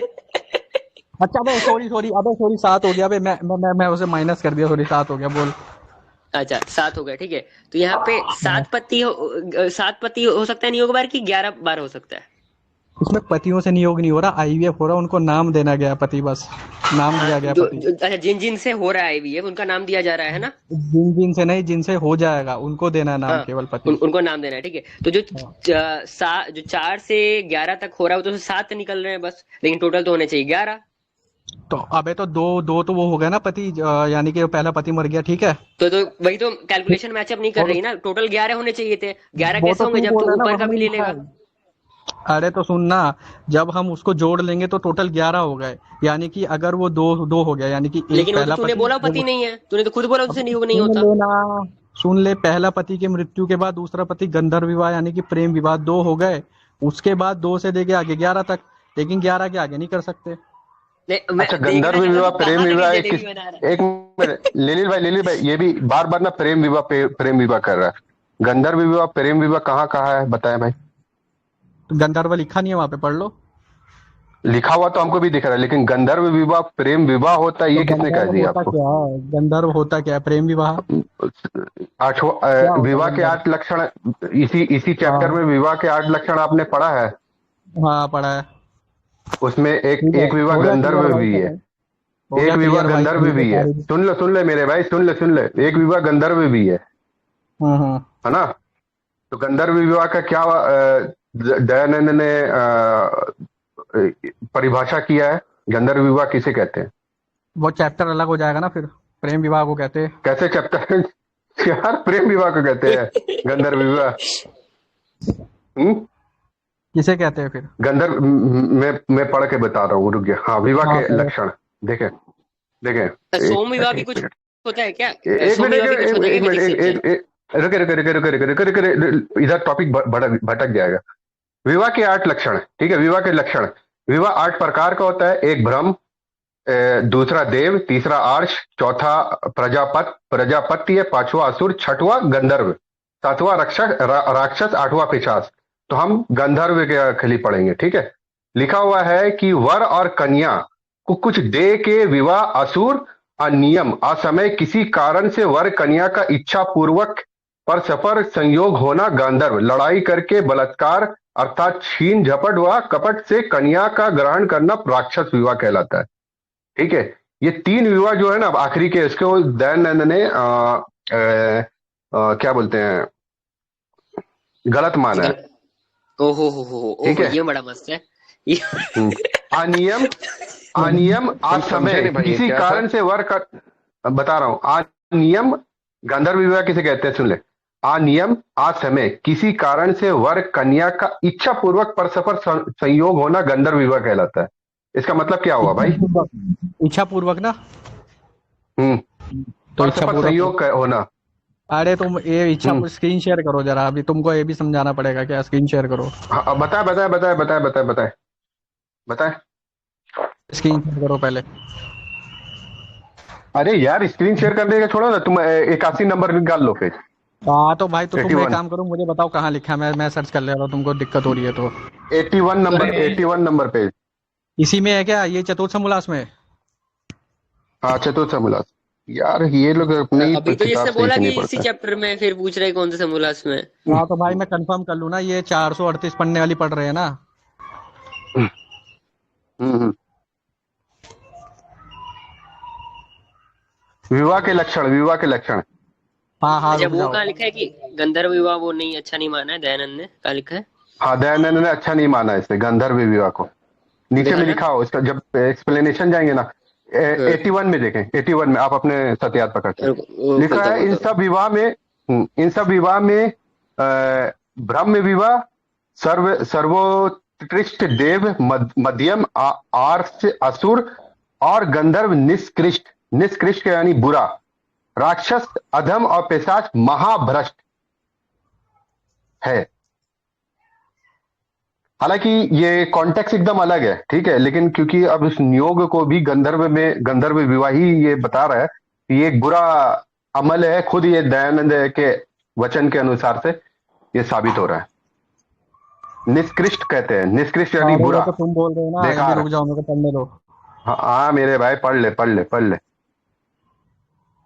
अच्छा अबे सॉरी अबे सॉरी 7 हो गया अबे मैं उसे माइनस कर दिया, सॉरी 7 हो गया, बोल। अच्छा 7 हो गया, ठीक है। तो यहाँ पे हाँ। 7 पति हो सकता है नियोग बार, की 11 बार हो सकता है। इसमें पतियों से नियोग नहीं हो रहा, आईवीएफ हो रहा, उनको नाम देना गया पति, बस नाम हाँ दिया गया पति। अच्छा, जिन जिन से हो रहा है आईवीएफ उनका नाम दिया जा रहा है ना। जिनसे नहीं, जिनसे हो जाएगा उनको देना है नाम, हाँ केवल पति। उनको नाम देना है, ठीक है। तो जो हाँ। जो 4 से 11 तक हो रहा है वो तो 7 निकल रहे हैं बस, लेकिन टोटल तो होने चाहिए 11। तो अबे तो दो दो तो वो हो गया ना पति, यानी कि पहला पति मर गया, ठीक है। तो वही तो कैलकुलेशन मैचअप नहीं कर और रही ना, टोटल 11 होने चाहिए थे। 11 वो कैसे तो होंगे तू जब बोल तो रहा है ना, ऊपर वो का भी हमने ले लिखा लेगा। है। अरे तो सुनना, जब हम उसको जोड़ लेंगे तो टोटल 11 हो गए, यानी कि अगर वो दो दो हो गया, यानी कि एक लेकिन वो तो पहला तूने पति बोला वो। पति नहीं है, तूने तो खुद बोला अब उससे नियोग नहीं सुन होता। लेना, सुन ले, पहला पति की मृत्यु के बाद दूसरा पति गंधर्व विवाह यानी कि प्रेम विवाह 2 हो गए, उसके बाद 2 से लेके आगे 11 तक, लेकिन 11 के आगे नहीं कर सकते। मैं अच्छा, देखना गंधर्व चाह रहा हूँ विवाह तू प्रेम कहाँ तक विवाह इसे एक देवी बना रहा है। एक मिनट, लेलिल भाई ये भी बार बार ना प्रेम विवाह प्रेम विवाह कर रहा है। गंधर्व विवाह प्रेम विवाह कहाँ कहाँ है बताएं भाई। तो गंधर्व लिखा नहीं है वहां पे, पढ़ लो। लिखा हुआ तो हमको भी दिख रहा है, लेकिन गंधर्व विवाह प्रेम विवाह होता है तो ये किसने कह गंधर्व दिया होता आपको? क्या है, गंधर्व होता क्या है, प्रेम विवाह क्या होता है विवाह के गंधर्व? 8 लक्षण, इसी चैप्टर हाँ में विवाह के 8 लक्षण आपने पढ़ा है। हाँ पढ़ा है। उसमें एक ठीक है, एक विवाह हो गया गंधर्व क्लियर भाई, भी है, चलो। हो एक गया विवाह क्लियर भाई, गंधर्व ठीक है भी है। सारी। सुन ले मेरे भाई, सुन ले, एक विवाह गंधर्व भी हम्म। है ना? तो गंधर्व विवाह का क्या दयानंद ने परिभाषा किया है? गंधर्व विवाह किसे कहते हैं? वो चैप्टर अलग हो जाएगा ना फिर, प्रेम विवाह को कहते हैं। कैसे चैप्टर? यार प्रेम विवाह को कहते हैं गंधर्व विवाह। किसे कहते हैं फिर? गंधर्व मैं पढ़ के बता रहा हूँ, रुक गया। हाँ, विवाह हाँ के पढ़ो। लक्षण देखें देखें। सोम विवाह भी एक कुछ मिनट, होता है क्या? एक सोम मिनट, विवाह भी कुछ होता है एक क्या मिनट, वैदिक एक से? एक रुके, इधर टॉपिक भटक जाएगा। विवाह के 8 लक्षण, ठीक है। विवाह के लक्षण, विवाह 8 प्रकार का होता है। एक ब्रह्म, दूसरा देव, तीसरा आर्ष, चौथा प्रजापत्य, पांचवा असुर, छठवां गंधर्व, सातवां राक्षस, आठवां पिशाच। तो हम गंधर्व के खाली पढ़ेंगे, ठीक है। लिखा हुआ है कि वर और कन्या को कुछ दे के विवाह असुर, अनियम असमय किसी कारण से वर कन्या का इच्छा पूर्वक पर सफर संयोग होना गंधर्व, लड़ाई करके बलात्कार अर्थात छीन झपट व कपट से कन्या का ग्रहण करना राक्षस विवाह कहलाता है, ठीक है। ये 3 विवाह जो है ना आखिरी के, इसको दयानंद ने क्या बोलते हैं, गलत माना है, ठीक ओहो है। ये बड़ा मस्त है। ये अनियम अनियम समझे असमय नहीं भाई, ये किसी क्या था? कारण से वर का, बता रहा हूं। अनियम गंधर्व विवाह किसे कहते हैं, सुन ले। अनियम असमय किसी कारण से वर कन्या का इच्छा पूर्वक परस्पर संयोग होना गंधर्व विवाह कहलाता है। इसका मतलब क्या हुआ भाई? इच्छा पूर्वक ना, हम्म तो इच्छा परस्पर पूर्वक। संयोग होना। अरे तुम ये इच्छा हम्म स्क्रीन शेयर करो जरा, अभी तुमको ये भी समझाना पड़ेगा, क्या स्क्रीन शेयर करो। हाँ, बताए। स्क्रीन शेयर करो पहले। अरे यार स्क्रीन शेयर करने का छोड़ो ना, तुम 81 नंबर निकाल लो फिर। हाँ तो भाई, तो तुम एक 81 काम करो, मुझे बताओ कहाँ लिखा है, मैं सर्च कर ले रहा हूँ, तुमको दिक्कत हो रही है तो। 81 नंबर पेज। इसी में है क्या, ये चतुर्थ समास में? हाँ, चतुर्थ समास। यार ये लोग अपने ही अभी तो किताब जिसने सही बोला से कि नहीं इसी पढ़ते। चैप्टर में, फिर पूछ रहे कौन से समूलास में। हाँ तो भाई मैं कंफर्म कर लूँ ना, ये 438 पढ़ने वाली पढ़ रहे हैं ना? हम्म। विवाह के लक्षण। हाँ हाँ अच्छा रुक वो जाओ। कहाँ लिखा है कि गंधर्व विवाह वो नहीं, अच्छा नहीं माना है दयानंद ने, कहाँ लिखा है? हाँ, दयानंद ने अच्छा नहीं माना इसे गंधर्व विवाह को। नीचे में दिखाना। लिखा हो इसका, जब एक्सप्लेनेशन जाएंगे ना 81 में देखें, 81 में आप अपने सत्यात पकड़ते हैं। लिखा है इन सब विवाह में ब्रह्म विवाह सर्वोत्कृष्ट, देव मध्यम, आर्ष असुर और गंधर्व निष्कृष्ट यानी बुरा, राक्षस अधम और पिशाच महाभ्रष्ट है। हालांकि ये कॉन्टेक्स्ट एकदम अलग है, ठीक है, लेकिन क्योंकि अब इस नियोग को भी गंधर्व विवाह ही ये बता रहा है कि ये एक बुरा अमल है, खुद ये दयानंद के वचन के अनुसार से ये साबित हो रहा है। निष्कृष्ट कहते हैं, निष्कृष्ट यानी अरे वो बुरा, तो तुम बोल रहे हो ना, अभी बेकार। रुक जाओ, मेरे को पढ़ने दो। हाँ हाँ मेरे भाई, पढ़ ले पढ़ ले पढ़ ले।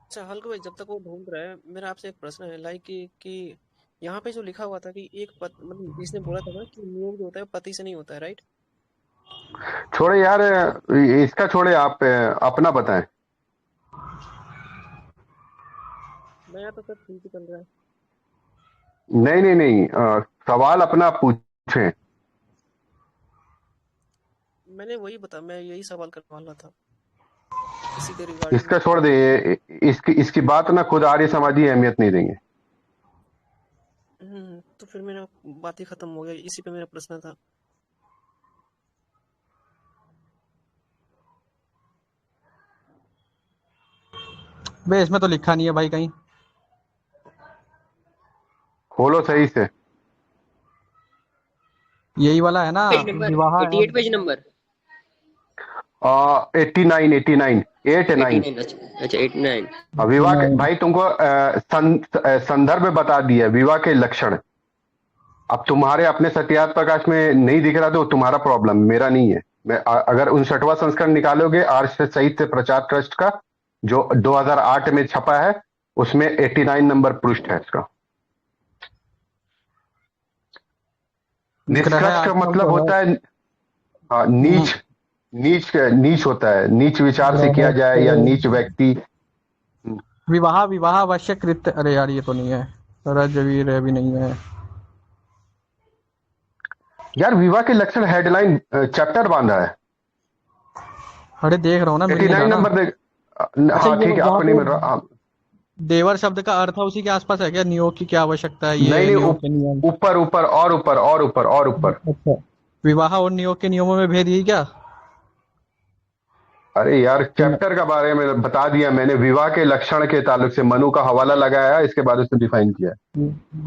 अच्छा हल्क भाई, जब तक वो ढूंढ रहा है, मेरा आपसे एक प्रश्न है, लाइक कि यहाँ पे जो लिखा हुआ था कि मतलब जिसने बोला था ना कि नियोग जो होता है पति से नहीं होता है, राइट? छोड़े यार, इसका छोड़े, आप अपना बताएं। मैं तो सब ठीक ही चल रहा है। नहीं नहीं नहीं, सवाल अपना पूछें। मैं यही सवाल करने वाला था, इसी के रिगार्डिंग। इसका छोड़ दे, इसकी बात ना खुद आर्य समाजी अहमियत नहीं देंगे। तो फिर मेरा बात ही खत्म हो गया, इसी पे मेरा प्रश्न था। बे इसमें तो लिखा नहीं है भाई कहीं। खोलो सही से। यही वाला है ना, पेज नंबर विवाह 88 पेज नंबर 89 89 89। 89। अच्छा 89। विवाह के 89। भाई तुमको संदर्भ बता दिया, विवाह के लक्षण। अब तुम्हारे अपने सत्यार्थ प्रकाश में नहीं दिख रहा तो तुम्हारा प्रॉब्लम, मेरा नहीं है। मैं अगर 59वां संस्करण निकालोगे आर्ष साहित्य प्रचार ट्रस्ट का, जो 2008 में छपा है, उसमें 89 नंबर पृष्ठ है इसका। दिख रहा है निष्कर्ष का आजकल मतलब तो है। होता है नीच, नीच होता है, नीच विचार से किया जाए या नीच व्यक्ति। विवाह विवाह आवश्यक कृत्य, अरे यार ये तो नहीं है, रजवीर भी नहीं है। यार विवाह के लक्षण हेडलाइन चैप्टर बांधा है। अरे देख रहा हूँ ना, मिल नहीं 89 रहा ना। नंबर देख। अच्छा हाँ ये ठीक है, जहाँ आपको नहीं पे मिल रहा। हाँ। देवर शब्द का अर्थ है उसी के आसपास है क्या? नियोग की क्या आवश्यकता है, नहीं ये नहीं, नियोग के नियम। ऊपर ऊपर और ऊपर और ऊपर और ऊपर। अच्छा, विवाह और नियोग के नियमों में भेद ही क्या? अरे यार चैप्टर का बारे में बता दिया मैंने, विवाह के लक्षण के ताल्लुक से मनु का हवाला लगाया, इसके बाद उसने डिफाइन किया।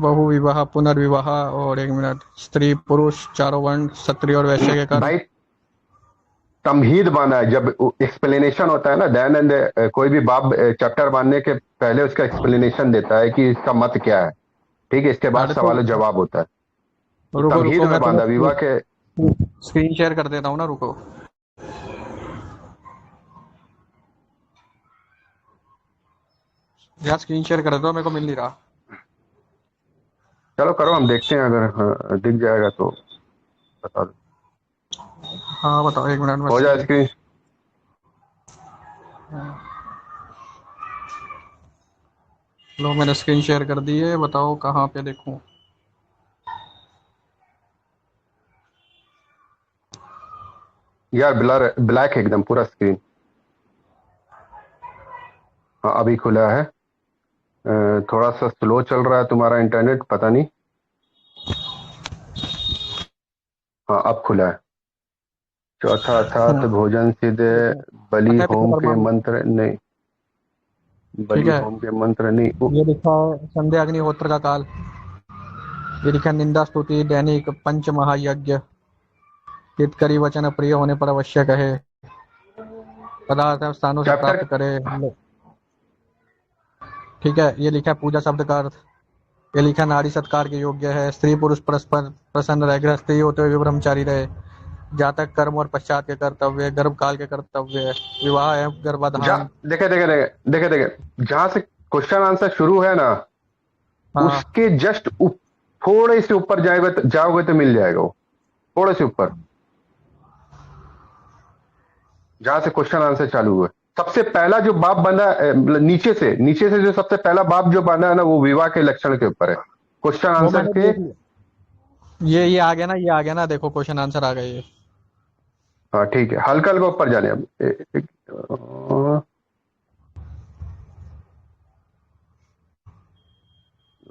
बहु विवाह, पुनर्विवाह, और एक मिनट, स्त्री पुरुष चारों वर्ण, क्षत्रिय और वैश्य के कर्म। भाई तमहीद बांधा है, जब एक्सप्लेनेशन होता है ना दयानंद, कोई भी बाब चैप्टर बांधने के पहले उसका एक्सप्लेनेशन देता है कि इसका मत क्या है, ठीक है, इसके बाद अरे सवाल तो जवाब होता है। रुको तमहीद रुको, में मैं बांधा विवाह तुम्हें के। स्क्रीन शेयर कर देता हूँ ना, रुको। यार स्क्रीन शेयर कर दो, मेरे को मिल नहीं रहा। चलो करो, हम देखते हैं, अगर दिख जाएगा तो बता दो। हाँ बताओ, एक मिनट में हो जाए स्क्रीन। लो मैंने स्क्रीन शेयर कर दी है, बताओ कहाँ पे देखूं? यार ब्लर ब्लैक है एकदम पूरा स्क्रीन। हाँ अभी खुला है। थोड़ा सा स्लो चल रहा है तुम्हारा इंटरनेट, पता नहीं। हाँ अब खुला है। चौथा अर्थात भोजन सिद्धे, बलि पता है होम के परमाणु, मंत्र नहीं, ठीक बलि है। होम के मंत्र नहीं। ये लिखा है संध्या अग्निहोत्र का काल, ये लिखा है निंदा स्तुति दैनिक पंच महायज्ञ, हितकरी वचन प्रिय होने पर आवश्यक है, पदार्थ स्थानों से चैप्टर प्राप्त करे। ठीक है, ये लिखा है पूजा शब्द का अर्थ, ये लिखा नारी सत्कार के योग्य है, स्त्री पुरुष परस्पर प्रसन्न रहे, गृहस्थी होते हुए ब्रह्मचारी रहे, जातक कर्म और पश्चात के कर्तव्य, गर्भ काल के कर्तव्य, विवाह एवं गर्भाधान। देखे देखे देखे देखे देखे, जहां से क्वेश्चन आंसर शुरू है ना, हाँ उसके जस्ट थोड़े से ऊपर जाओगे तो मिल जाएगा वो, थोड़े से ऊपर, जहां से क्वेश्चन आंसर चालू हुआ। सबसे पहला जो बाप बंधा मतलब नीचे से जो सबसे पहला बाप जो बांधा है ना, वो विवाह के लक्षण के ऊपर है, क्वेश्चन वो आंसर मैंने के। देख लिया, ये आ गया ना, ये आ गया ना, देखो क्वेश्चन आंसर आ गए ये। हाँ ठीक है, हल्का हल्का ऊपर जाने अब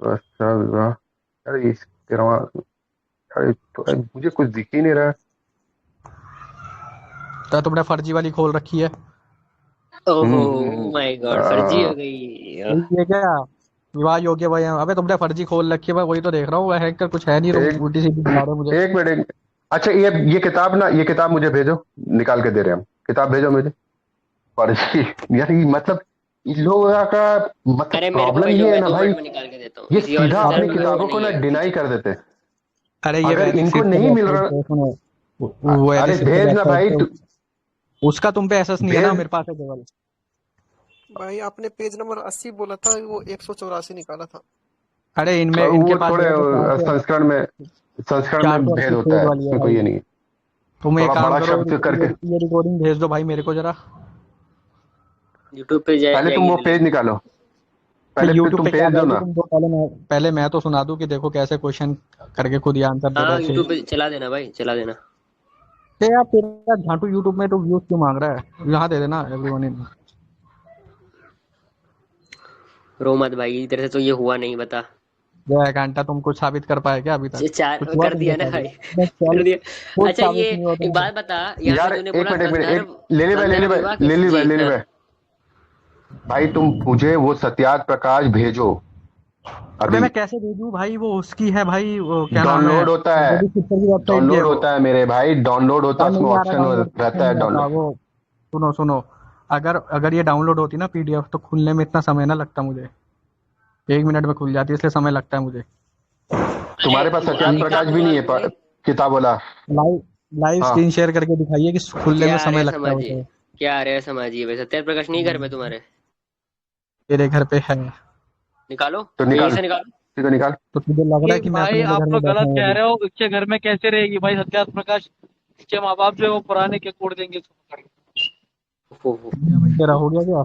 अच्छा विवाह। अरे इस अरे तो मुझे कुछ दिख ही नहीं रहा है। तो तुमने फर्जी वाली खोल रखी है। ओह माय गॉड, फर्जी हो गई। ये क्या विवाह योग्य भाई? अबे तुमने फर्जी खोल रखी है, मैं वही तो देख रहा हूँ, हैक कर कुछ है नहीं, तुम एक उल्टी सीधी दिखा रहे हो मुझे। एक मिनट अच्छा ये किताब ना, ये किताब मुझे भेजो, निकाल के दे रहे हैं हम, किताब भेजो मुझे। फर्जी यार, ये मतलब इन लोगों का मतलब अरे मेरे को प्रॉब्लम भेजो, ये है मैं ना 2 भाई, मिनट में निकाल के देता हूँ, ये किसी और सीधा अपनी संदर्भ में किताबों नहीं को ना है डिनाई पीछे। कर देते हैं। अरे ये अगर वैसी इनको सीट पे नहीं मिल बैठते रहा, हैं, सुनो वो वाली अरे सीट पे भेज ना बैठता है भाई तो उसका तुम पे एसएस नहीं है ना, भेज। मेरे पास है केवल। भाई आपने पेज नंबर 80 बोला था, वो 184 निकाला था। अरे इनमें इनके वो पास थोड़े जो है तो संस्करण चार में सौ भेद अड़तीस होता पेज है, वाली है इसमें कोई भाई। ये नहीं है। तुम एक थोड़ा काम बड़ा करो, शब्द करके ये रिकॉर्डिंग भेज दो भाई मेरे को जरा। यूट्यूब पे पहले तुम जाएगी वो तो पेज लिंक। निकालो, नहीं, पहले यूट्यूब तुम पे क्या पेज दो जाएगी, ना। तुम दो पहले मैं तो सुना दूं कि देखो कैसे क्वेश्चन करके खुद ही आंसर दे रहा हाँ है यूट्यूब शेर। पे चला देना भाई, चला देना। तो यार तेरा झांटू यूट्यूब में तो व्यूज क्यों मांग रहा है, यहाँ दे देना एवरीवन इन। रो मत भाई, तेरे से तो ये हुआ नहीं, बता। जय घंटा, तुम कुछ साबित कर पाए क्या अभी तक? चार कुछ हुआ कर तुमसे दिया ना भाई। साबित? बस चल, कर दिया। कुछ अच्छा ये साबित नहीं हुआ एक तुमसे। बात बता, यहाँ पे यार तूने एक बोला मिनट एक मिनट, गंधर्व, एक गंधर्व विवाह कैसे जी? हाँ। भाई तुम मुझे वो सत्यार्थ प्रकाश भेजो अबे अभी। मैं कैसे भेजूं भाई, वो उसकी है भाई, वो क्या नाम है, डाउनलोड होता है, जो भी शिक्षक की वेबसाइट की है डाउनलोड वो। होता है मेरे भाई, डाउनलोड होता है, यार उसमें नहीं आ रहा ऑप्शन डाउनलोड, रहता है नहीं आता डाउनलोड। वो। सुनो सुनो, अगर अगर ये डाउनलोड होती ना पीडीएफ तो खुलने में इतना समय ना लगता मुझे, 1 मिनट में खुल जाती है, इसलिए समय लगता है मुझे। अरे तुम्हारे पास अब सत्यार्थ एक प्रकाश काम भी करो नहीं है तूने। किताब वाला? लाइव लाइव हाँ स्क्रीन शेयर करके दिखाइए कि खुलने में क्या समय आर्य लगता है समाजी, उसे। क्या आर्य समाजी है भाई? सत्यार्थ प्रकाश नहीं घर में तुम्हारे? तेरे घर पे है निकालो, तो यहीं निकाल, से निकालो। ठीक है निकाल। तो तुझे लग रहा ये है कि मैं भाई अपने वाले आप घर में लोग बैठा गलत हूँ कह अभी? रहे हो, इसके घर में कैसे रहेगी भाई सत्यार्थ प्रकाश? इसके माँ बाप जो है वो पुराने के कोड देंगे इसको पकड़ के। ओहो। तेरा हो गया क्या?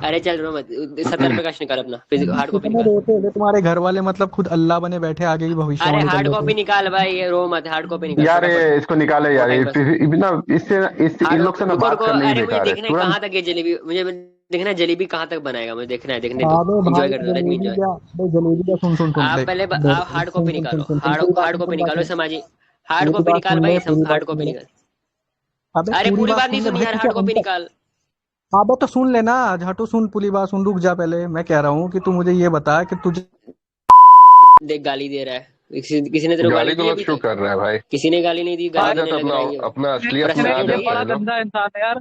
अरे चल रो मत, सत्यार्थ प्रकाश निकाल अपना, फिजिकल हार्ड कॉपी कितने निकाल। रोते हैं तुम्हारे घर वाले, मतलब खुद अल्लाह बने बैठे, आगे की अरे भविष्यवाणी कर हार्ड लेते कॉपी हैं। निकाल भाई, ये रो मत, हार्ड कॉपी निकाल यार फटाफट। इसको निकाले बहुत यार, टाइम पास। ना इससे इन हार्ड लोग से ना रुको बात रुको, करने ही अरे मुझे बेकार है देखना है कहाँ तुरंत। तक ये जलेबी, मुझे देखना है जलेबी कहाँ तक बनाएगा, मुझे देखना है, देखने दो। अबे एंजॉय भाई कर दो, लेट मी जलेबी एंजॉय। क्या, अबे जलेबी क्या, सुन सुन सुन आप देख। पहले देख आप हार्ड सुन कॉपी सुन सुन निकालो, सुन सुन, हार्ड पूरी बात हार्ड सुन, कॉपी पूरी बात निकालो सुन, समाजी। हार्ड पूरी कॉपी बात निकाल सुन ले, भाई, पूरी बात हार्ड सुन कॉपी ले। निकाल। अबे अरे पूरी पूरी बात बात नहीं सुन ले सुनी भाई, यार, तू क्या हार्ड कॉपी अंतर। निकाल। अबे तो सुन लेना झाटू, सुन पूरी बात सुन, रुक जा पहले। मैं कह रहा हूँ कि तू मुझे ये बता कि तुझे देख गाली दे रहा है। किसी ने तेरे को गाली गाली दी गलौज अभी क्यों तक? कर रहा है भाई? किसी ने गाली नहीं दी, आ गाली भाई देने जाता लग अपना, रहा है ये। अपना असलियत में इसने आ फ्रस्ट्रेटेड ये है जाता ये। बड़ा है लोग। गंदा इंसान है यार।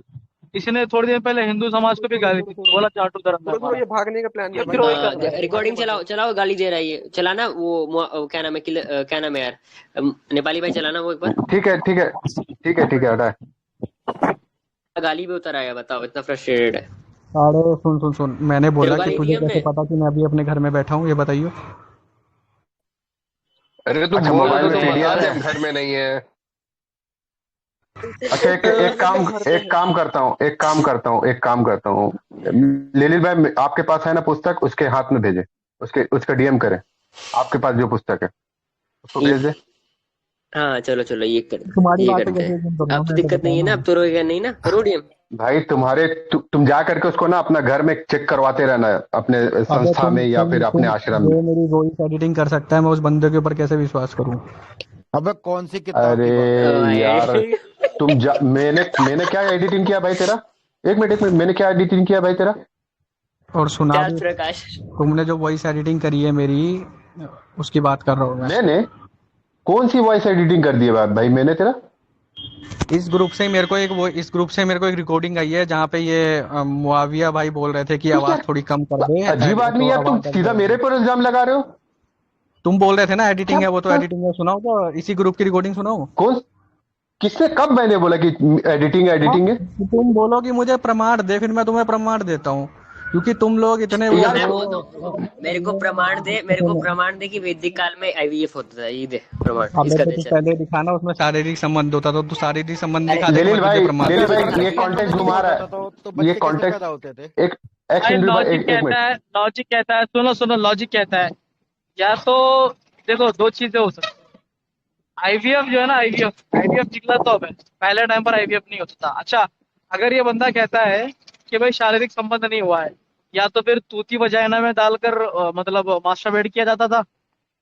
इसने थोड़ी देर पहले हिंदू समाज को भी गाली दी, बोला चाटू धर्म है थोड़ा थोड़ा हमारा। ये भागने का प्लान ये है भाई, फिर वही भागने कर का रहा प्लान है। है, भागने रिकॉर्डिंग मत चलाओ, दे। चलाओ, गाली दे रहा है ये, चलाना वो क्या नाम है, क्या नाम है यार, नेपाली भाई चलाना वो एक बार। ठीक है ठीक है ठीक है ठीक है, हटा। गाली भी उतर आया, बताओ इतना फ्रस्ट्रेटेड है। अरे सुन सुन सुन, मैंने तेरे बोला को कि गाली दी तुझे कैसे हमने? पता कि मैं अभी अपने घर में बैठा हूँ, ये बताइए। अरे तू अच्छा बोल मोबाइल दो में तो है। बता दे हम घर में नहीं है। इसे अच्छा तो घर पे एक है। काम करता हूँ, एक काम करता हूँ। लेलिन भाई आपके पास है ना पुस्तक, उसके हाथ में भेजे, उसका डीएम करें, आपके पास जो पुस्तक है उसको भेज दे। हाँ चलो चलो, तुम्हारी ये बातें करते कैसे हैं। यकीन करूंगा, अब तो मैं तो दिक्कत बताओ नहीं है ना, ना। अब तो रोएगा नहीं ना, करो डीएम। भाई तुम जा करके उसको ना अपना घर में चेक करवाते रहना, अपने अबे संस्था में या फिर अपने तुम आश्रम में। जो मेरी वॉइस एडिटिंग कर सकता है, मैं उस बंदे के ऊपर कैसे विश्वास करूं? अबे कौन सी किताब अरे की बात कर रहा है? यार, भाई मैंने क्या एडिटिंग किया भाई तेरा? एक मिनट, मैंने क्या एडिटिंग किया भाई तेरा? और सुना त्याग भी, प्रकाश। तुमने जो वॉइस एडिटिंग करी है मेरी, उसकी बात कर रहा हूँ मैं। मैंने कौन सी वॉइस एडिटिंग कर दी है भाई मैंने तेरा? इस ग्रुप से मेरे को इस ग्रुप से मेरे को एक रिकॉर्डिंग आई है जहाँ पे ये मुआविया भाई बोल रहे थे कि तू आवाज क्या थोड़ी कम कर दे, अजीब तो आदमी यार, तुम आवाज दब सीधा मेरे जाएगी। पर इल्जाम लगा रहे हो। तुम बोल रहे थे ना क्या एडिटिंग है, वो तो एडिटिंग है, सुनाओ तो इसी ग्रुप की रिकॉर्डिंग सुनाओ। कौन, किसने, कब मैंने बोला कि एडिटिंग हाँ, एडिटिंग है? तुम बोलो कि मुझे प्रमाण दे, फिर मैं तुम्हें प्रमाण देता हूँ, क्योंकि तुम लोग इतने वो यार मैं हो। बोलता हूँ सुनो, मेरे को प्रमाण दे कि वैदिक काल में आईवीएफ होता था, ये दे प्रमाण अबे इसका तो दे तू चल। पहले दिखाना, उसमें शारीरिक संबंध होता था, तू शारीरिक संबंध अरे दिखा दे कि मैं तुझे प्रमाण लेलिल अगर दूं। भाई अगर ये इंद्र कॉन्टेक्स्ट में घुमा नहीं रहा होता तो है, ये बच्चे कैसे पैदा कॉन्टेक्स्ट, होते थे? एक भाई सेकंड भाई, लॉजिक एक कहता मिनट। है, लॉजिक कहता है, सुनो सुनो, लॉजिक कहता है या तो देखो दो चीजें हो सकती है। आईवीएफ जो है ना, आईवीएफ आईवीएफ निकला तो अब है, पहले टाइम पर आईवीएफ नहीं होता था। अच्छा, अगर ये बंदा कहता है कि भाई शारीरिक संबंध नहीं हुआ है, या तो फिर तूती वजाइना में डालकर मतलब मास्टरबेट किया जाता था,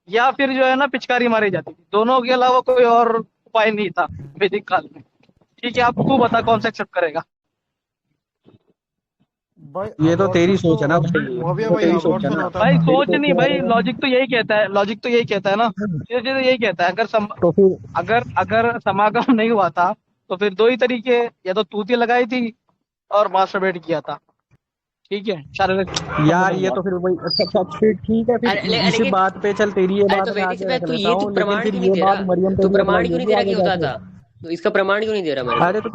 या फिर जो है ना पिचकारी मारी जाती थी। दोनों के अलावा कोई और उपाय नहीं था वैदिक काल में। ठीक है, अब तू बता कौन सा एक्सेप्ट करेगा। भाई ये तो तेरी अबॉर्शन तो सोच है ना भाई, मुआविया ये तो भाई तेरी सोच है अबॉर्शन ना, होता भाई था। मेरी सोच सोच नहीं के भाई, बारे में। लॉजिक तो यही कहता है, लॉजिक तो यही कहता है ना, सीधे सीधे यही कहता है। तो फिर अगर समागम नहीं हुआ था तो फिर दो ही तरीके, या तो तूती लगाई थी और मास्टरबेट किया था। ठीक है, शारीरिक यार संबंध ये हुआ। तो फिर वही, अच्छा फिर ठीक है, फिर अरे इसी लेकिन बात पे चल, तेरी ये अरे बात तो मैं बेटी से आगे रख तो लेता ये हूँ, तू लेकिन प्रमाण फिर क्यों नहीं ये दे बात रहा? मरियम पे तू भी प्रमाण अप्लाई क्यों नहीं होगी दे रहा कि आगे होता जाके। था? तो इसका प्रमाण क्यों नहीं दे रहा मेरे को? अरे तो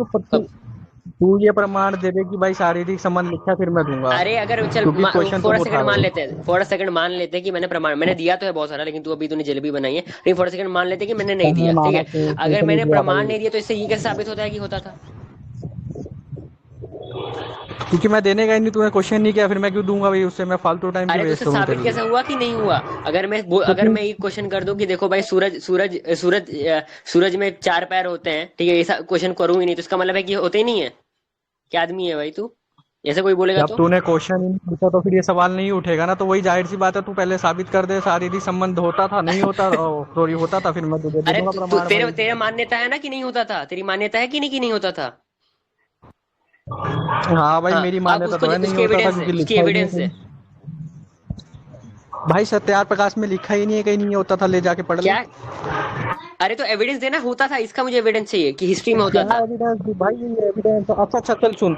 तू ये प्रमाण दे दे कि भाई शारीरिक संबंध लिखा, फिर मैं दूंगा, अरे अगर चल क्योंकि क्वेश्चन फॉर तुम अ उठा सेकंड रहे मान हो। लेते हैं, फॉर अ सेकंड मान लेते हैं कि मैंने प्रमाण मैंने दिया तो है बहुत सारा, लेकिन तूने जलेबी बनाई है, लेकिन फॉर अ सेकंड मान लेते हैं कि मैंने नहीं कहाँ दिया, ठीक माना है? तू अगर तो नहीं मैंने दिया प्रमाण भाई, नहीं दिया तो इससे ये कैसे साबित होता है कि होता था? क्योंकि मैं देने का ही नहीं, तूने क्वेश्चन नहीं किया, फिर मैं क्यों दूंगा भाई उससे, मैं फालतू टाइम क्यों अरे तो उससे वेस्ट करूँ साबित तेरे कैसे लिए। हुआ कि नहीं हुआ? तो अगर तू मैं ये क्वेश्चन कर दूं कि देखो भाई सूरज में 4 पैर होते हैं, ठीक है? ऐसा क्वेश्चन करूं ही नहीं तो इसका मतलब है कि होते ही नहीं है। क्या आदमी है भाई तू? ऐसे कोई बोलेगा जब तो? तूने क्वेश्चन ही नहीं पूछा तो फिर ये सवाल नहीं उठेगा ना, तो वही जाहिर सी बात है, तू पहले साबित कर दे शारीरिक संबंध होता था नहीं होता, सॉरी होता था, फिर मैं तुझे दे अरे दूंगा प्रमाण तेरे भाई। तेरा मान्यता है ना कि नहीं होता था? तेरी मान्यता है कि नहीं होता था? हाँ भाई, हाँ, मेरी अब मान्यता तो है नहीं उसकी होता था, एविडेंस है, क्योंकि उसकी लिखा ही नहीं है एविडेंस है। कहीं। भाई सत्यार प्रकाश में लिखा ही नहीं है, कहीं नहीं होता था, ले जाके पढ़ ले। क्या? अरे तो एविडेंस देना, होता था इसका मुझे एविडेंस चाहिए कि हिस्ट्री में होता क्या था। एविडेंस भाई, ये एविडेंस, अच्छा चल सुन,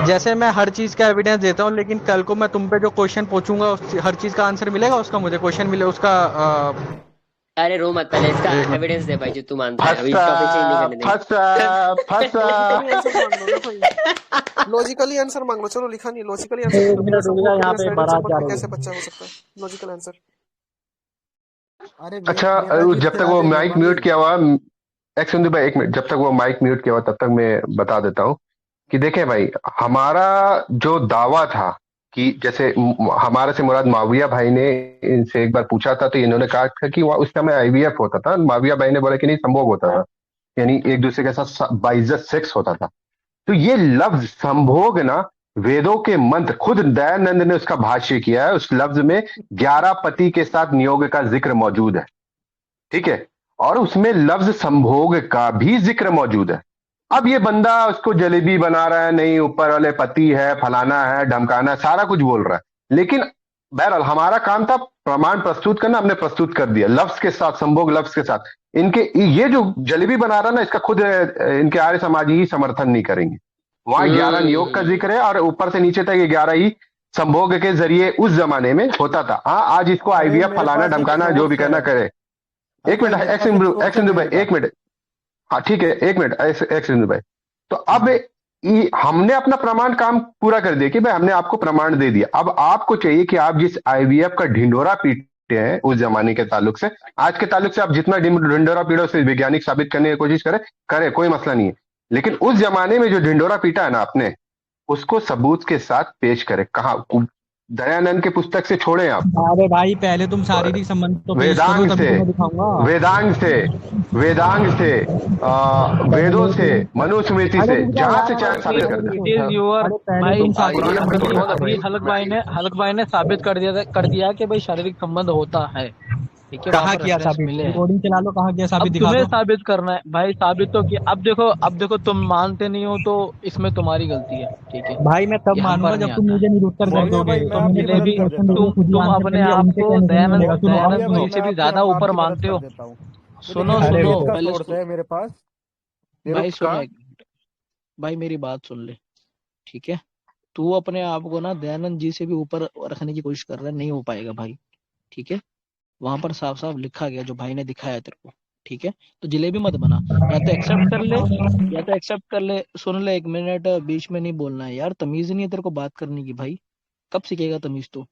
जैसे मैं हर चीज का एविडेंस देता हूँ, लेकिन कल को मैं तुम पे जो क्वेश्चन पूछूंगा हर चीज का आंसर मिलेगा उसका, मुझे क्वेश्चन मिले उसका अरे रो मत, पहले इसका एक मिनट। एविडेंस दे भाई जो तू मानता है, अभी फंसा टॉपिक चेंज नहीं करने फंसा फंसा। लॉजिकली आंसर मांग लो ना भाई, देंगे। लॉजिकली आंसर मांग लो। चलो लिखा नहीं, लॉजिकली आंसर दे एक दो, बिना मिनट रुक जा, सबूत के यहाँ बिना पे शारीरिक बारात संबंध जा के रही कैसे है। बच्चा हो सकता है? Logical answer. अरे अच्छा, नेताजी जब तक वो खिला दे माइक नेताजी। म्यूट किया हुआ, एक संदीप भाई, एक मिनट, जब तक वो माइक म्यूट किया हुआ तब तक मैं बता देता हूँ कि देखें भाई, हमारा जो दावा था कि जैसे हमारे से मुराद माविया भाई ने इनसे एक बार पूछा था, तो इन्होंने कहा था कि वहाँ उस समय आईवीएफ होता था, माविया भाई ने बोला कि नहीं, संभोग होता था, यानी एक दूसरे के साथ बाइज्जत सेक्स होता था। तो ये लफ्ज संभोग ना, वेदों के मंत्र, खुद दयानंद ने उसका भाष्य किया है, उस लफ्ज में 11 पति के साथ नियोग का जिक्र मौजूद है, ठीक है? और उसमें लफ्ज संभोग का भी जिक्र मौजूद है। अब ये बंदा उसको जलेबी बना रहा है, नहीं ऊपर वाले पति है, फलाना है, ढमकाना है, सारा कुछ बोल रहा है, लेकिन बहरहाल हमारा काम था प्रमाण प्रस्तुत करना, हमने प्रस्तुत कर दिया लफ्ज के साथ, संभोग लफ्ज के साथ। इनके ये जो जलेबी बना रहा है ना, इसका खुद इनके आर्य समाजी ही समर्थन नहीं करेंगे। वहां 11 नियोग का हम्म। जिक्र है और ऊपर से नीचे तक ये 11 ही संभोग के जरिए उस जमाने में होता था। हाँ, आज इसको अरे आईवीएफ मेरे फलाना पास एक ढमकाना जो भी सोर्स है। करना करे। अरे एक भाई मिनट, मेरे पास एक सोर्स है एक्स भाई, देखने का। एक मिनट। हाँ ठीक है, एक मिनट, एक्स भाई। तो अब हमने अपना प्रमाण काम पूरा कर दिया कि भाई हमने आपको प्रमाण दे दिया। अब आपको चाहिए कि आप जिस आईवीएफ का ढिंढोरा पीटे हैं उस जमाने के ताल्लुक से, आज के ताल्लुक से आप जितना ढिंढोरा पीटो उसे वैज्ञानिक साबित करने की कोशिश करें, कोई मसला नहीं है, लेकिन उस जमाने में जो ढिंढोरा पीटा है ना आपने, उसको सबूत के साथ पेश करें। कहा दयानंद के पुस्तक से छोड़े आप, अरे भाई पहले तुम शारीरिक संबंध तो पेश करो, वेदांग तभी से, तो मैं दिखाऊंगा। वेदांग से, वेदांग से, वेदों से, मनुस्मृति अरे से, रुक जा जहां यार, से चाहे साबित कर इट दे। इज योर अरे पहले भाई। तुम शारीरिक ये संबंध कौन है अभी भाई? हलक भाई ने साबित कर दिया कि भाई शारीरिक संबंध होता है, ठीक है? वहां कहाँ पर किया रेफरेंस साबित, मिले हैं। रिकॉर्डिंग चला लो, कहाँ किया साबित, अब दिखा तुम्हें दो। साबित करना है भाई, साबित तो किया। अब देखो तुम मानते नहीं हो तो इसमें तुम्हारी गलती है, ठीक है? भाई मैं तब ये हम मानूंगा पर नहीं जब तुम आता है। मुझे निरुत्तर कर मौर्य दोगे, भाई मैं तो आपकी मैंने मदद जैसे कर क्वेश्चन देता दिए हूँ। खुद ही तुम आंसर कर अपने लिया, आप उनके को कहने से नहीं मिलेगा। सुनो मौर्य भाई दयानंद मैं से भी आपकी ज्यादा ऊपर आपकी मदद मानते कर हो। देता हूँ। तो सुनो देखिए अरे वेद सुनो रुको, का पहले सोर्स है मेरे पास, भाई निरुक्त सुनो का। एक मिनट, भाई मेरी बात सुन ले, ठीक है? तू अपने आप को ना दयानंद जी से भी ऊपर रखने की कोशिश कर रहा है, नहीं हो पाएगा भाई, ठीक है? वहां पर साफ साफ लिखा गया जो भाई ने दिखाया तेरे को, ठीक है? तो जलेबी मत बना, या तो एक्सेप्ट कर ले, सुन ले, 1 मिनट बीच में नहीं बोलना है यार, तमीज नहीं है तेरे को बात करने की भाई, कब सीखेगा तमीज तू?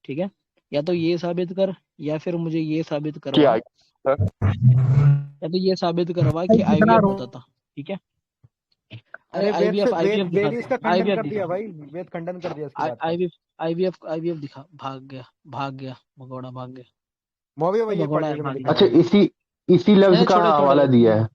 ठीक है? या तो ये साबित कर, या फिर मुझे ये साबित करवा, या तो ये साबित करवा भाई कि कितना आईवीएफ होता था, ठीक है? अरे अरे वेद से आईवीएफ वेद आईवीएफ दिखा वेद दे, इसका खंडन आईवीएफ कर दिखा, दिया भाई, वेद खंडन कर दिया इसकी बात का। आईवीएफ आईवीएफ आईवीएफ दिखा। भाग गया भगोड़ा, भाग गया। मौर्य भाई ये भगोड़ा है, पढ़िए, मैं भाग दिखा गया। अच्छा, रहा हूँ। इसी इसी लफ्ज नहीं का छोड़े छोड़े, हवाला दिया है।